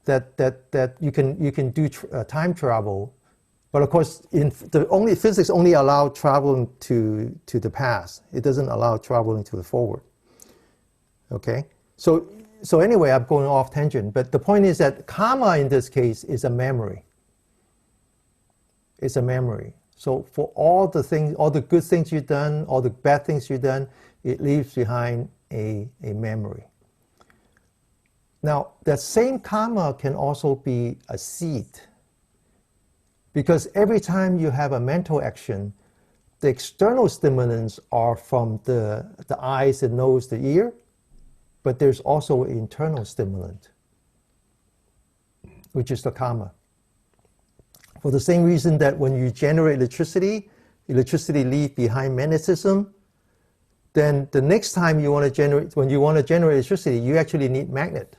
That you can do time travel, but of course physics only allow traveling to the past. It doesn't allow traveling to the forward. Okay, so anyway, I'm going off tangent, but the point is that karma in this case is a memory. It's a memory. So for all the things, all the good things you've done, all the bad things you've done, it leaves behind a memory. Now, that same karma can also be a seed. Because every time you have a mental action, the external stimulants are from the eyes, the nose, the ear, but there's also an internal stimulant, which is the karma. For the same reason that when you generate electricity leaves behind magnetism, then the next time when you want to generate electricity, you actually need magnet.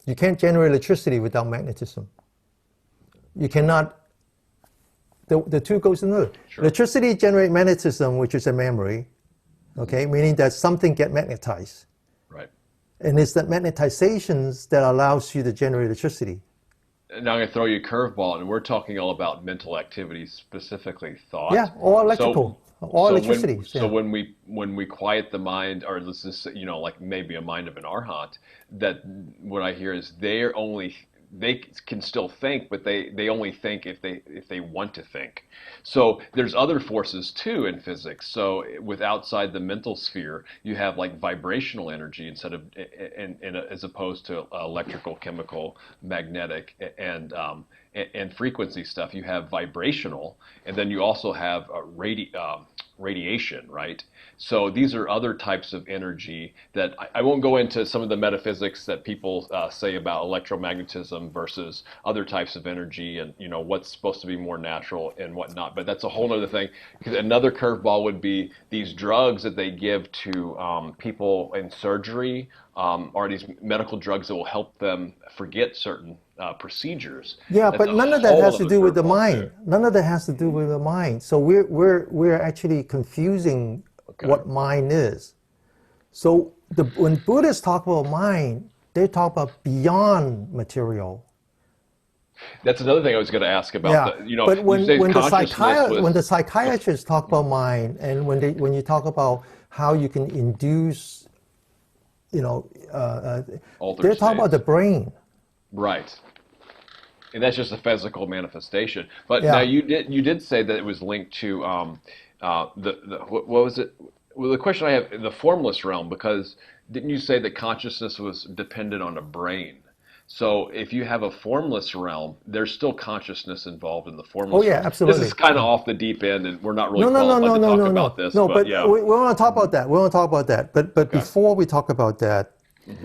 You can't generate electricity without magnetism. You cannot, the two goes together. Sure. Electricity generates magnetism, which is a memory, okay, meaning that something gets magnetized.
Right.
And it's that magnetizations that allows you to generate electricity.
Now I'm going to throw you a curveball, and we're talking all about mental activities, specifically thought.
Yeah, all electrical. All electricity.
So when we quiet the mind, or let's just say, like maybe a mind of an arhat, that what I hear is they can still think, but they only think if they want to think. So there's other forces too in physics. So with outside the mental sphere, you have like vibrational energy instead of as opposed to electrical, chemical, magnetic, and frequency stuff. You have vibrational, and then you also have radiation, right? So these are other types of energy that I won't go into some of the metaphysics that people say about electromagnetism versus other types of energy, and what's supposed to be more natural and whatnot. But that's a whole other thing. Another curveball would be these drugs that they give to people in surgery, or these medical drugs that will help them forget certain procedures.
Yeah, but none of that has to do with the mind. None of that has to do with the mind. So we're actually confusing what mind is. So when Buddhists talk about mind, they talk about beyond material.
That's another thing I was going to ask about.
Yeah, but when the psychiatrists talk about mind, and when you talk about how you can induce, they're talking about the brain.
Right. And that's just a physical manifestation. But now you did say that it was linked to what was it? Well, the question I have, the formless realm, because didn't you say that consciousness was dependent on a brain? So if you have a formless realm, there's still consciousness involved in the
Oh
formless
yeah,
realm. This is
absolutely.
kind of off the deep end, and we're not really
No, no, no,
qualified
no,
to
no,
talk
no,
about
no,
this,
no.
but
But
yeah.
we want to talk about that. We want to talk about that. But
Okay.
before we talk about that,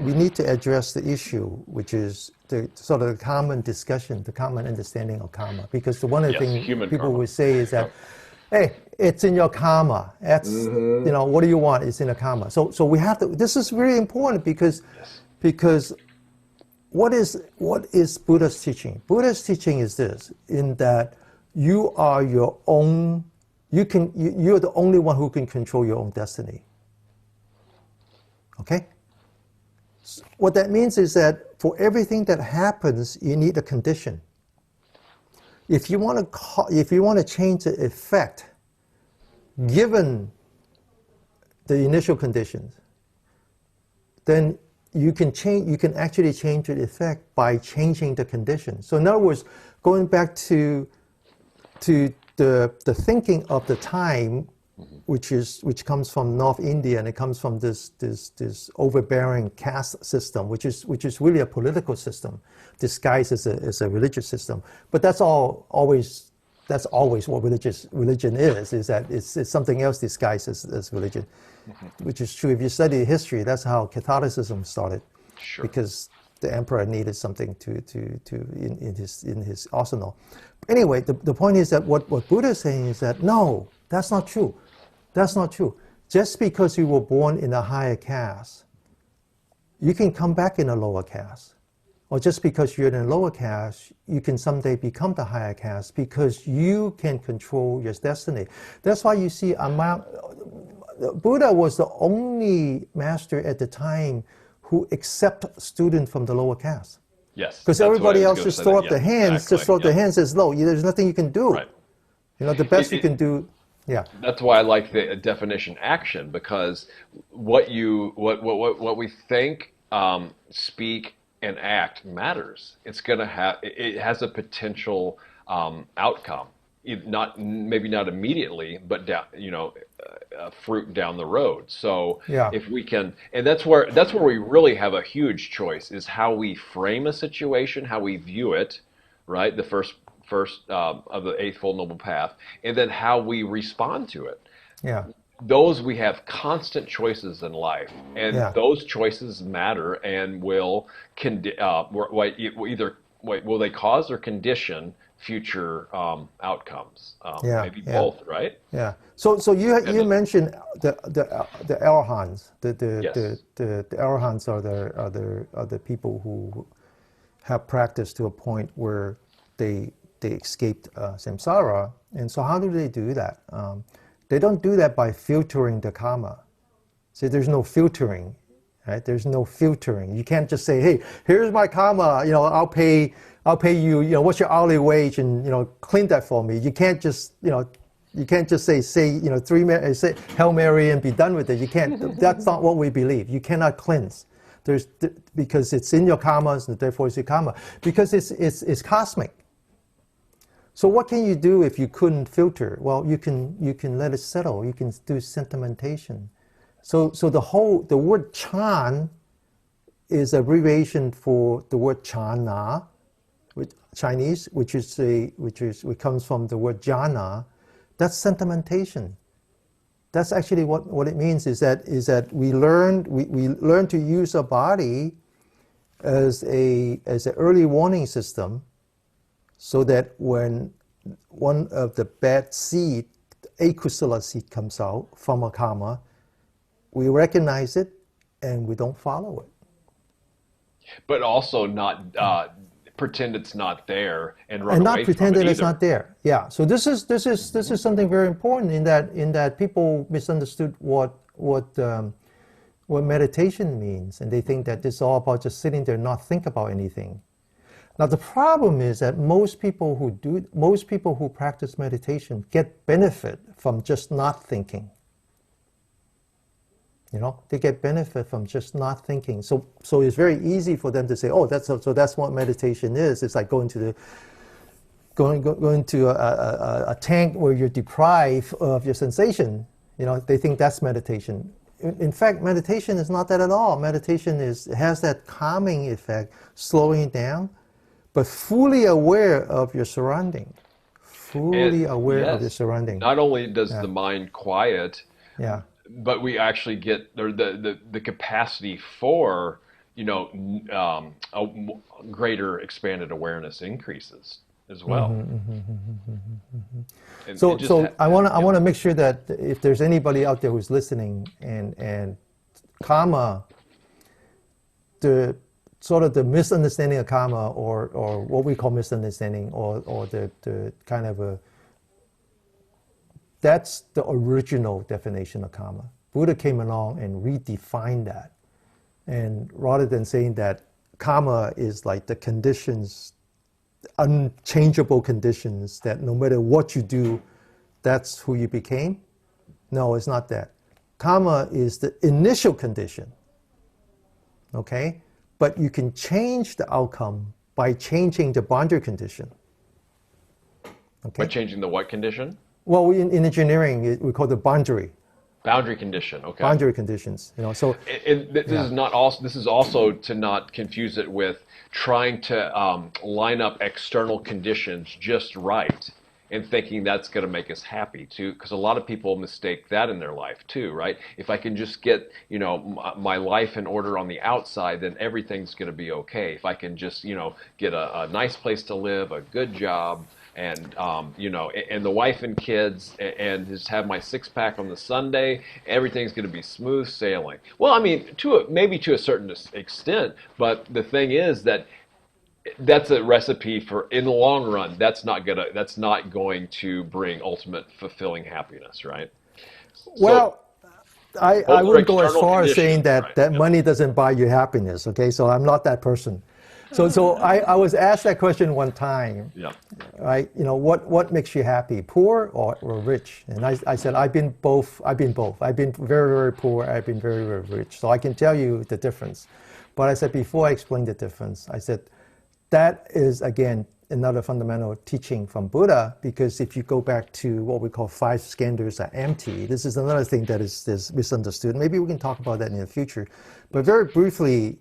we need to address the issue, which is the sort of the common discussion, the common understanding of karma. Because the one of the
Yes,
things
human
people
karma.
would say is that, hey, it's in your karma. That's what do you want? It's in a karma. So we have to. This is really important
Yes.
because what is Buddha's teaching? Buddha's teaching is this: in that you are your own. You're the only one who can control your own destiny. Okay. What that means is that for everything that happens, you need a condition. If you want to change the effect, given the initial conditions, then you can actually change the effect by changing the condition. So in other words, going back to the thinking of the time, which comes from North India, and it comes from this overbearing caste system, which is really a political system disguised as a religious system. But that's always what religion is that it's something else disguised as religion, which is true. If you study history, that's how Catholicism started,
Sure.
because the emperor needed something in his arsenal. Anyway, the point is that what Buddha is saying is that no, that's not true. That's not true. Just because you were born in a higher caste, you can come back in a lower caste. Or just because you're in a lower caste, you can someday become the higher caste because you can control your destiny. That's why you see Buddha was the only master at the time who accepted students from the lower caste.
Yes.
Because everybody else just throw up their hands,
exactly.
just throw up their hands, says, no, there's nothing you can do.
Right.
The best you can do. Yeah.
That's why I like the definition action, because what we think, speak, and act matters. It has a potential outcome, maybe not immediately, but fruit down the road. So
Yeah.
if we can, and that's where we really have a huge choice, is how we frame a situation, how we view it, right? The first of the Eightfold Noble Path, and then how we respond to it.
Yeah.
Those, we have constant choices in life, and those choices matter and will will they cause or condition future outcomes? Maybe both, right?
Yeah. So you mentioned the arahants. The arahants are the people who have practiced to a point where they escaped samsara. And so how do they do that? They don't do that by filtering the karma. See, there's no filtering, right? There's no filtering. You can't just say, hey, here's my karma, I'll pay you, what's your hourly wage, and clean that for me. You can't just say say Hail Mary and be done with it. You can't. That's not what we believe. You cannot cleanse. Because it's in your karma, and therefore it's your karma. Because it's cosmic. So what can you do if you couldn't filter? Well, you can let it settle. You can do sentimentation. So the word chan is abbreviation for the word chana, Chinese, which comes from the word jhana. That's sentimentation. That's actually what it means. Is that we learn to use our body as an early warning system, so that when one of the bad seed, akusala seed, comes out from a karma, we recognize it and we don't follow it.
But also not pretend it's not there and run
and
away
not pretend
from it
that it's
either.
not there. Yeah. So this is something very important in that people misunderstood what meditation means, and they think that it's all about just sitting there and not think about anything. Now the problem is that most people who practice meditation get benefit from just not thinking. They get benefit from just not thinking. So it's very easy for them to say, oh, that's what meditation is. It's like going to a tank where you're deprived of your sensation. You know, they think that's meditation. In fact, meditation is not that at all. Meditation has that calming effect, slowing down, but fully aware of your surrounding. Fully aware of your surrounding.
Not only does the mind quiet,
yeah,
but we actually get the capacity for, you know, a greater expanded awareness increases as well.
So I want to make sure that if there's anybody out there who's listening, and karma, the sort of the misunderstanding of karma, or what we call misunderstanding, or the kind of that's the original definition of karma. Buddha came along and redefined that, and rather than saying that karma is like the conditions, unchangeable conditions, that no matter what you do, that's who you became. No, it's not that. Karma is the initial condition, okay? But you can change the outcome by changing the boundary condition. Okay?
By changing the what condition?
Well, in engineering, we call it boundary.
Boundary condition, okay.
Boundary conditions, you know. So
this is also to not confuse it with trying to line up external conditions just right and thinking that's going to make us happy too, because a lot of people mistake that in their life too, right? If I can just get, you know, my life in order on the outside, then everything's going to be okay. If I can just, you know, get a nice place to live, a good job, and you know, and the wife and kids, and just have my six-pack on the Sunday, everything's going to be smooth sailing. Well, I mean, maybe to a certain extent, but the thing is that that's a recipe for, in the long run, that's not going to bring ultimate fulfilling happiness, right?
Well, I wouldn't go as far as saying that
right?
that money doesn't buy you happiness. Okay, so I'm not that person. So I was asked that question one time.
Yeah.
Right? You know, what makes you happy, poor or rich? And I said I've been both. I've been very, very poor. I've been very, very rich. So I can tell you the difference. But I said, before I explain the difference, I said that is again another fundamental teaching from Buddha, because if you go back to what we call 5 skandhas are empty, this is another thing that is misunderstood. Maybe we can talk about that in the future. But very briefly,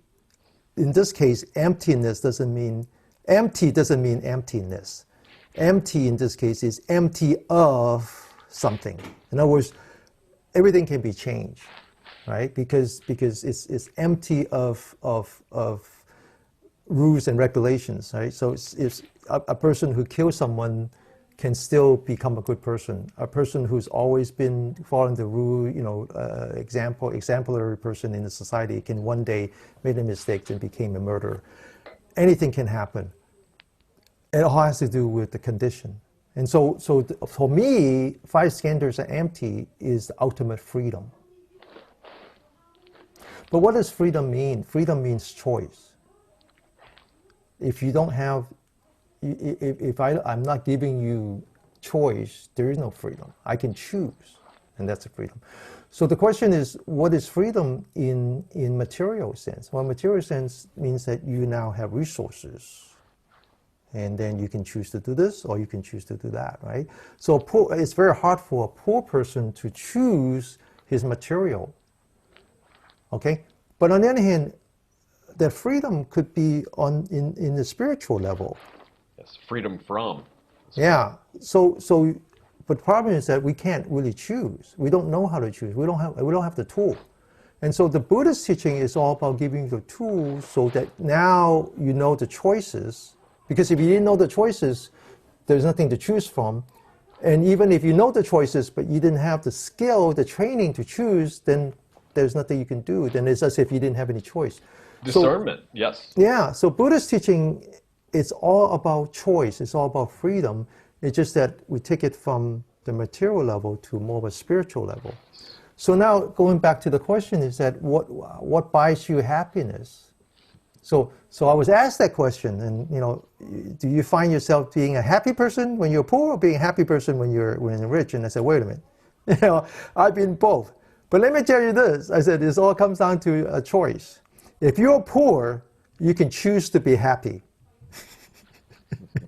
in this case, emptiness doesn't mean emptiness. Empty in this case is empty of something. In other words, everything can be changed, right? Because it's empty of rules and regulations, right? So it's a person who kills someone can still become a good person. A person who's always been following the rule, you know, exemplary person in the society can one day make a mistake and become a murderer. Anything can happen. It all has to do with the condition. And so for me, 5 skandhas are empty is the ultimate freedom. But what does freedom mean? Freedom means choice. If you don't have, if I'm not giving you choice, there is no freedom. I can choose, and that's a freedom. So the question is, what is freedom in material sense? Well, material sense means that you now have resources, and then you can choose to do this, or you can choose to do that, right? So it's very hard for a poor person to choose his material, okay? But on the other hand, that freedom could be in the spiritual level.
Yes, freedom from.
Yeah. So, but the problem is that we can't really choose. We don't know how to choose. We don't have the tool. And so the Buddhist teaching is all about giving you the tools so that now you know the choices. Because if you didn't know the choices, there's nothing to choose from. And even if you know the choices, but you didn't have the skill, the training to choose, then there's nothing you can do. Then it's as if you didn't have any choice.
Discernment, so, yes.
Yeah, so Buddhist teaching, it's all about choice. It's all about freedom. It's just that we take it from the material level to more of a spiritual level. So now going back to the question is that what buys you happiness? So I was asked that question, and you know, do you find yourself being a happy person when you're poor, or being a happy person when you're rich? And I said, wait a minute, you know, I've been both. But let me tell you this. I said this all comes down to a choice. If you're poor, you can choose to be happy.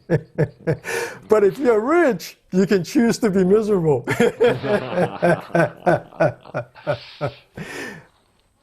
But if you're rich, you can choose to be miserable.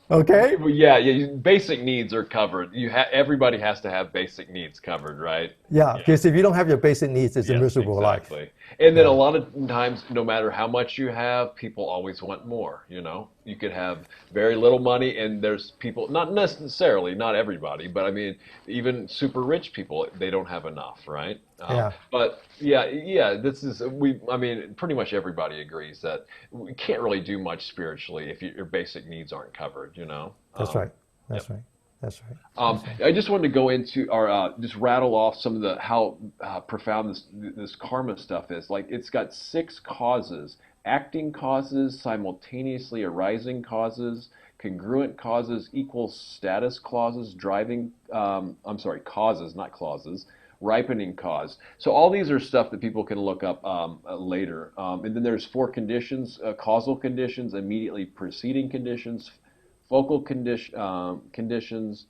Okay?
Well, yeah, basic needs are covered. Everybody has to have basic needs covered, right?
Yeah, because if you don't have your basic needs, it's a
Yes,
miserable life.
exactly. And then a
Yeah.
lot of times, no matter how much you have, people always want more, you know? You could have very little money and there's people, not necessarily, not everybody, but I mean, even super rich people, they don't have enough, right?
Yeah,
But I mean, pretty much everybody agrees that we can't really do much spiritually if your basic needs aren't covered, you know?
that's right. That's
Yep.
right. That's right.
I just wanted to go into or just rattle off some of the how profound this karma stuff is. Like it's got 6 causes: acting causes, simultaneously arising causes, congruent causes, equal status clauses, causes, not clauses, ripening cause. So all these are stuff that people can look up later. And then there's 4 conditions: causal conditions, immediately preceding conditions, focal conditions,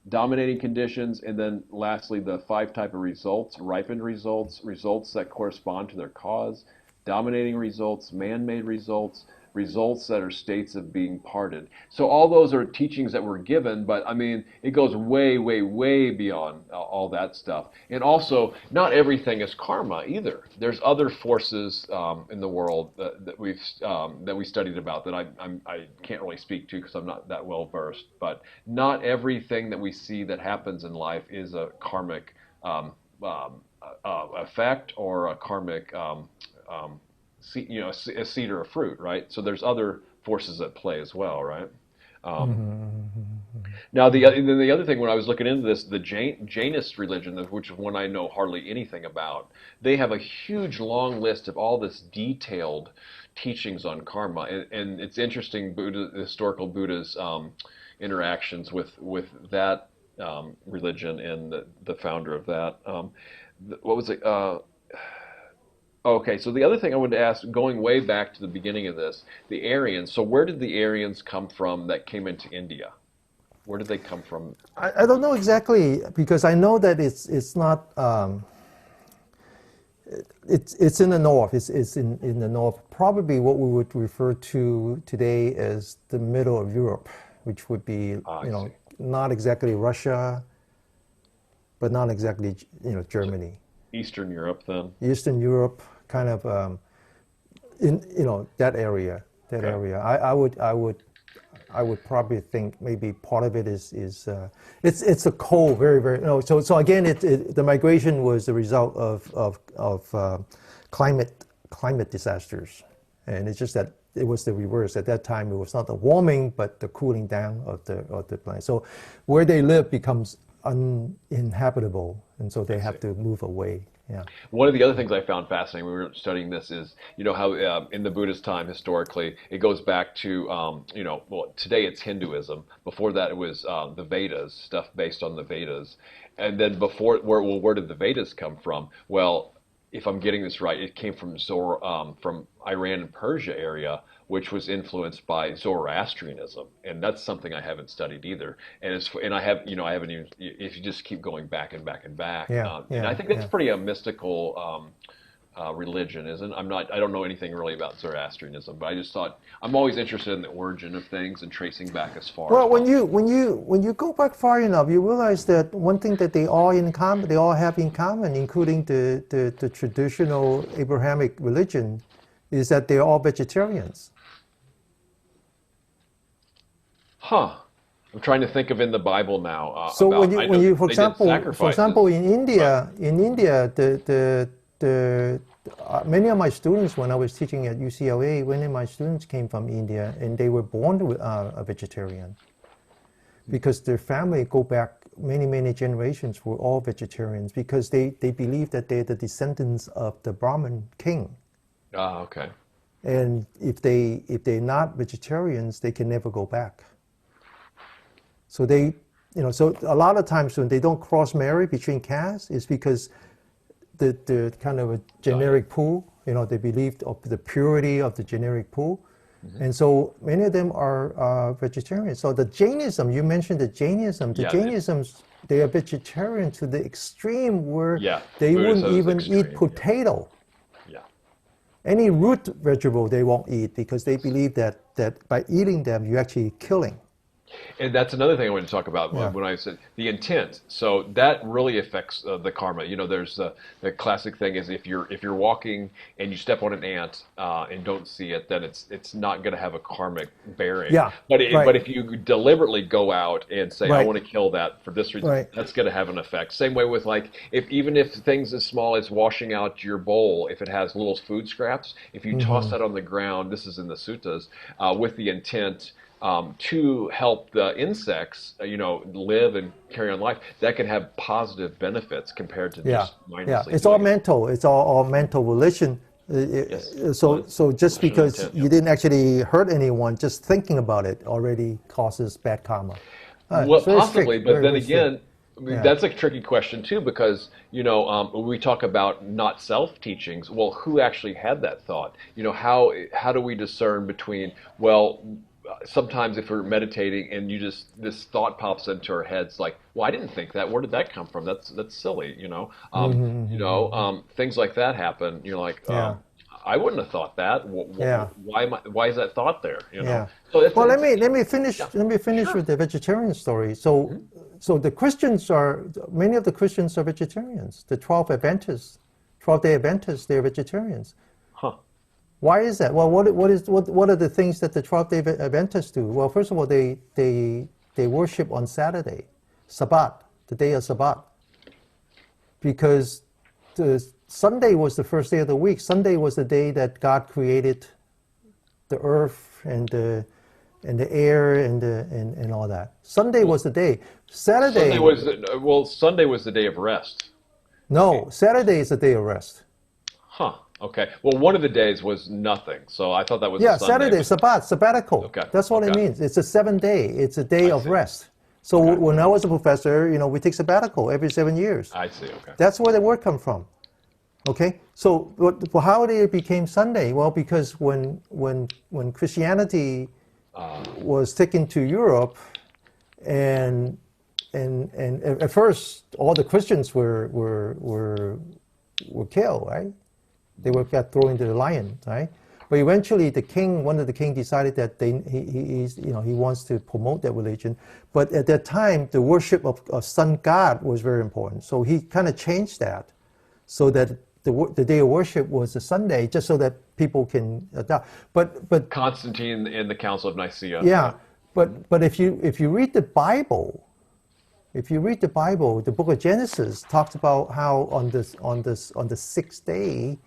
dominating conditions, and then lastly the 5 type of results: ripened results, results that correspond to their cause, dominating results, man-made results, results that are states of being parted. So all those are teachings that were given, but I mean, it goes way, way, way beyond all that stuff. And also, not everything is karma either. There's other forces in the world that we studied about that I can't really speak to because I'm not that well versed. But not everything that we see that happens in life is a karmic effect or a karmic a seed or a fruit, right? So there's other forces at play as well, right? Now, the other thing when I was looking into this, the Jainist religion, which is one I know hardly anything about, they have a huge long list of all this detailed teachings on karma, and it's interesting. Historical Buddha's interactions with that religion and the founder of that. What was it? Okay, so the other thing I wanted to ask, going way back to the beginning of this, the Aryans. So where did the Aryans come from that came into India? Where did they come from?
I don't know exactly because I know that it's not it's in the north. It's in the north. Probably what we would refer to today as the middle of Europe, which would be not exactly Russia, but not exactly Germany.
Eastern Europe, then.
Eastern Europe, kind of in that area. That area. I would probably think maybe part of it is it's a cold, very, very so again the migration was the result of climate disasters, and it's just that it was the reverse at that time. It was not the warming but the cooling down of the planet. So where they live becomes uninhabitable, and so they have to move away. Yeah.
One of the other things I found fascinating when we were studying this is, how in the Buddhist time, historically, it goes back to, well, today it's Hinduism. Before that, it was the Vedas, stuff based on the Vedas. And then where did the Vedas come from? Well, if I'm getting this right, it came from from Iran and Persia area, which was influenced by Zoroastrianism, and that's something I haven't studied either. And I haven't even. If you just keep going back and back and back, and I think that's pretty a mystical religion, isn't? I don't know anything really about Zoroastrianism, but I just thought I'm always interested in the origin of things and tracing back as far.
Well, when you go back far enough, you realize that one thing that they all have in common, including the traditional Abrahamic religion, is that they're all vegetarians.
Huh. I'm trying to think of in the Bible now.
So for example, in India, many of my students, when I was teaching at UCLA, many of my students came from India, and they were born a vegetarian because their family go back many generations were all vegetarians because they believe that they're the descendants of the Brahmin king.
Ah, okay.
And if they're not vegetarians, they can never go back. So so a lot of times when they don't cross marry between castes, it's because the kind of a generic pool, they believed of the purity of the generic pool. Mm-hmm. And so many of them are vegetarians. So the Jainism, you mentioned the Jainism. The Jainism they are vegetarian to the extreme where
Yeah,
they wouldn't
Buddhism is
even
extreme,
eat potato.
Yeah.
Any root vegetable they won't eat because they believe that by eating them you're actually killing.
And that's another thing I wanted to talk about
Yeah.
when I said the intent. So that really affects the karma. There's the classic thing is if you're walking and you step on an ant and don't see it, then it's not going to have a karmic bearing.
Yeah,
But
right.
if you deliberately go out and say I
Right.
want to kill that for this reason,
Right.
that's going to have an effect. Same way with like even if things as small as washing out your bowl, if it has little food scraps, if you toss that on the ground, this is in the suttas, with the intent. To help the insects, live and carry on life, that can have positive benefits compared to
Yeah,
just mindlessly.
it's all
doing it.
mental. It's all mental volition.
Yes.
So just
Volition and
because
intent,
you
yeah.
didn't actually hurt anyone, just thinking about it already causes bad karma.
Well,
It's very
possibly,
strict,
but
very,
then
very strict.
again, I mean,
Yeah.
that's a tricky question too because we talk about not self teachings. Well, who actually had that thought? How do we discern between sometimes if we're meditating and this thought pops into our heads like, well, I didn't think that. Where did that come from? That's silly. Things like that happen. You're like,
Yeah.
I wouldn't have thought that.
Yeah.
Why is that thought there?
Yeah.
So
Well, let me finish.
Yeah.
Let me finish with the vegetarian story. So the Christians many of the Christians are vegetarians. The 12-day Adventists, they're vegetarians.
Huh.
Why is that? Well, what are the things that the 12-day Adventists do? Well, first of all, they worship on Saturday, Sabbath, the day of Sabbath, because the Sunday was the first day of the week. Sunday was the day that God created the earth and the air and all that. Sunday was the day. Saturday.
Sunday was the day of rest.
No, Saturday is the day of rest.
Huh. Okay. Well, one of the days was nothing, so I thought that was
Yeah,
a Sunday.
Saturday, Sabbath, sabbatical.
Okay,
That's what it
okay.
means. It's a 7 day. It's a day
I
of
see.
rest. So when I was a professor, we take sabbatical every 7 years.
I see. Okay.
That's where the word comes from. Okay. So how did it became Sunday? Well, because when Christianity was taken to Europe, and at first all the Christians were killed, right? They got thrown into the lion, right? But eventually, one of the king decided that he wants to promote that religion. But at that time, the worship of sun god was very important. So he kind of changed that, so that the day of worship was a Sunday, just so that people can adopt. But
Constantine in the Council of Nicaea.
yeah, but if you read the Bible. If you read the Bible, the book of Genesis talks about how on the sixth day,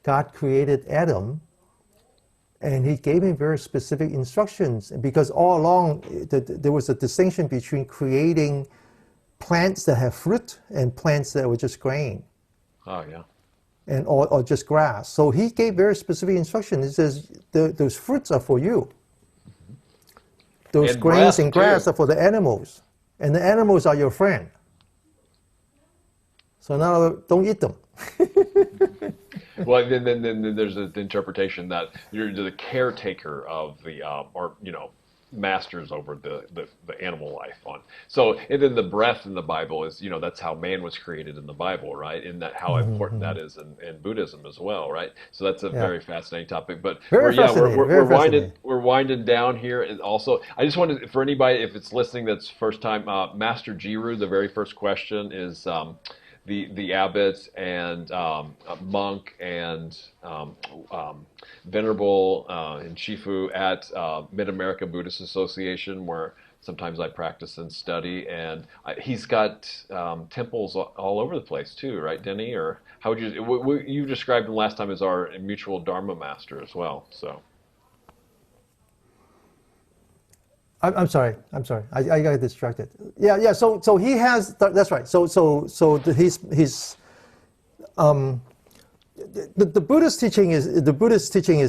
God created Adam, and he gave him very specific instructions. Because all along, there was a distinction between creating plants that have fruit and plants that were just grain.
Oh yeah.
And or just grass. So he gave very specific instructions. He says, those fruits are for you. Those
And
grains and
grass,
grass are for the animals. And the animals are your friend. So now don't eat them.
Well, then there's the interpretation that you're the caretaker of the masters over the animal life on. So and then the breath in the Bible is that's how man was created in the Bible, right? And that how important that is in Buddhism as well, right? So that's a very fascinating topic. But we're winding down here. And also, I just wanted for anybody if it's listening that's first time, Master Jiru, the very first question is. The abbot and monk and venerable and shifu at Mid-America Buddhist Association, where sometimes I practice and study, and he's got temples all over the place too, right, Denny? Or how would you described him last time as our mutual Dharma master as well? So.
I'm sorry. I got distracted. Yeah. So he has. That's right. So the Buddhist teaching is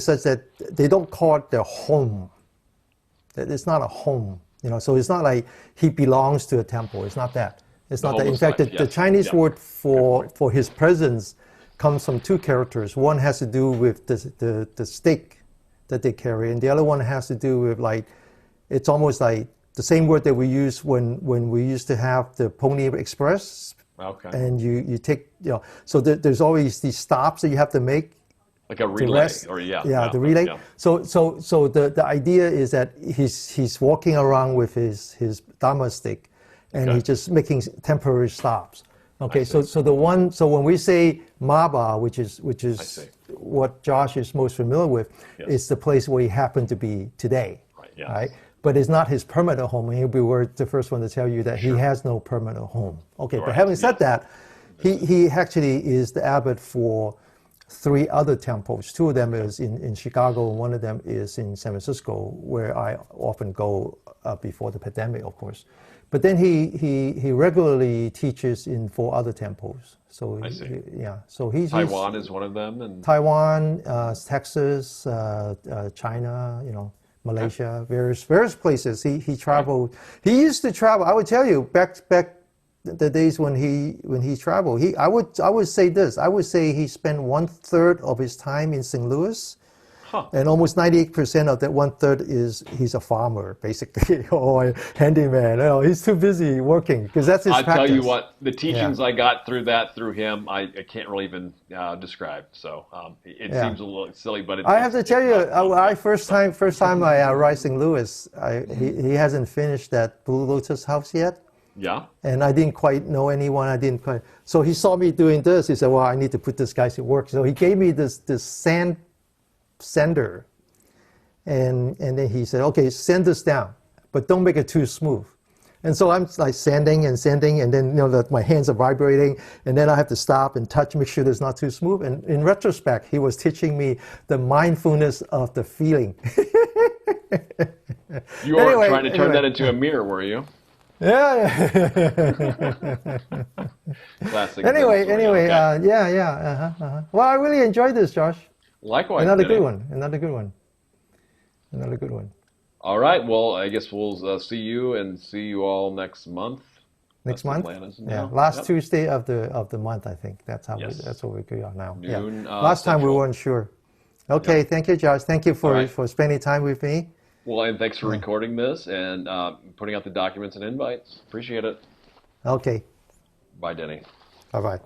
such that they don't call it their home. That it's not a home. So it's not like he belongs to a temple. It's not that. It's not that. In fact, the Chinese word for his presence comes from two characters. One has to do with the stick that they carry, and the other one has to do with like. It's almost like the same word that we use when we used to have the Pony Express.
Okay.
And you take, so there's always these stops that you have to make.
Like a relay, or
the relay.
Yeah.
So the idea is that he's walking around with his Dharma stick, and he's just making temporary stops. Okay, so when we say Maba, which is what Josh is most familiar with, it's the place where he happened to be today, right? But it's not his permanent home, and he'll be the first one to tell you that he has no permanent home. Okay, but having said that, he actually is the abbot for 3 other temples. 2 of them is in Chicago, and 1 of them is in San Francisco, where I often go before the pandemic, of course. But then he regularly teaches in 4 other temples. So
I see.
So Taiwan
is one of them, and
Taiwan, Texas, China, Malaysia, various places. He traveled. He used to travel. I would tell you back the days when he traveled. I would say this. I would say he spent 1/3 of his time in St. Louis. And almost 98% of that 1/3 he's a farmer, basically, or a handyman. He's too busy working because that's his practice.
I tell you what, the teachings I got through him, I can't really even describe. So it seems a little silly, but
I have to tell you, first time I arrived St. Louis, he hasn't finished that Blue Lotus house yet.
Yeah.
And I didn't quite know anyone. So he saw me doing this. He said, "Well, I need to put this guy to work." So he gave me this sand sander, and then he said, "Okay, sand this down, but don't make it too smooth." And so I'm like sanding, and then my hands are vibrating, and then I have to stop and touch, make sure it's not too smooth. And in retrospect, he was teaching me the mindfulness of the feeling.
You were trying to turn that into a mirror, were you?
Yeah.
Classic.
Anyway, Well, I really enjoyed this, Josh.
Likewise.
Another good one.
All right. Well, I guess we'll see you all next month.
Next month? Last Tuesday of the month, I think. That's what we go on now.
Noon,
Last time we weren't sure. Okay, thank you, Josh. Thank you for spending time with me.
Well, and thanks for recording this and putting out the documents and invites. Appreciate it.
Okay.
Bye, Denny.
Bye-bye.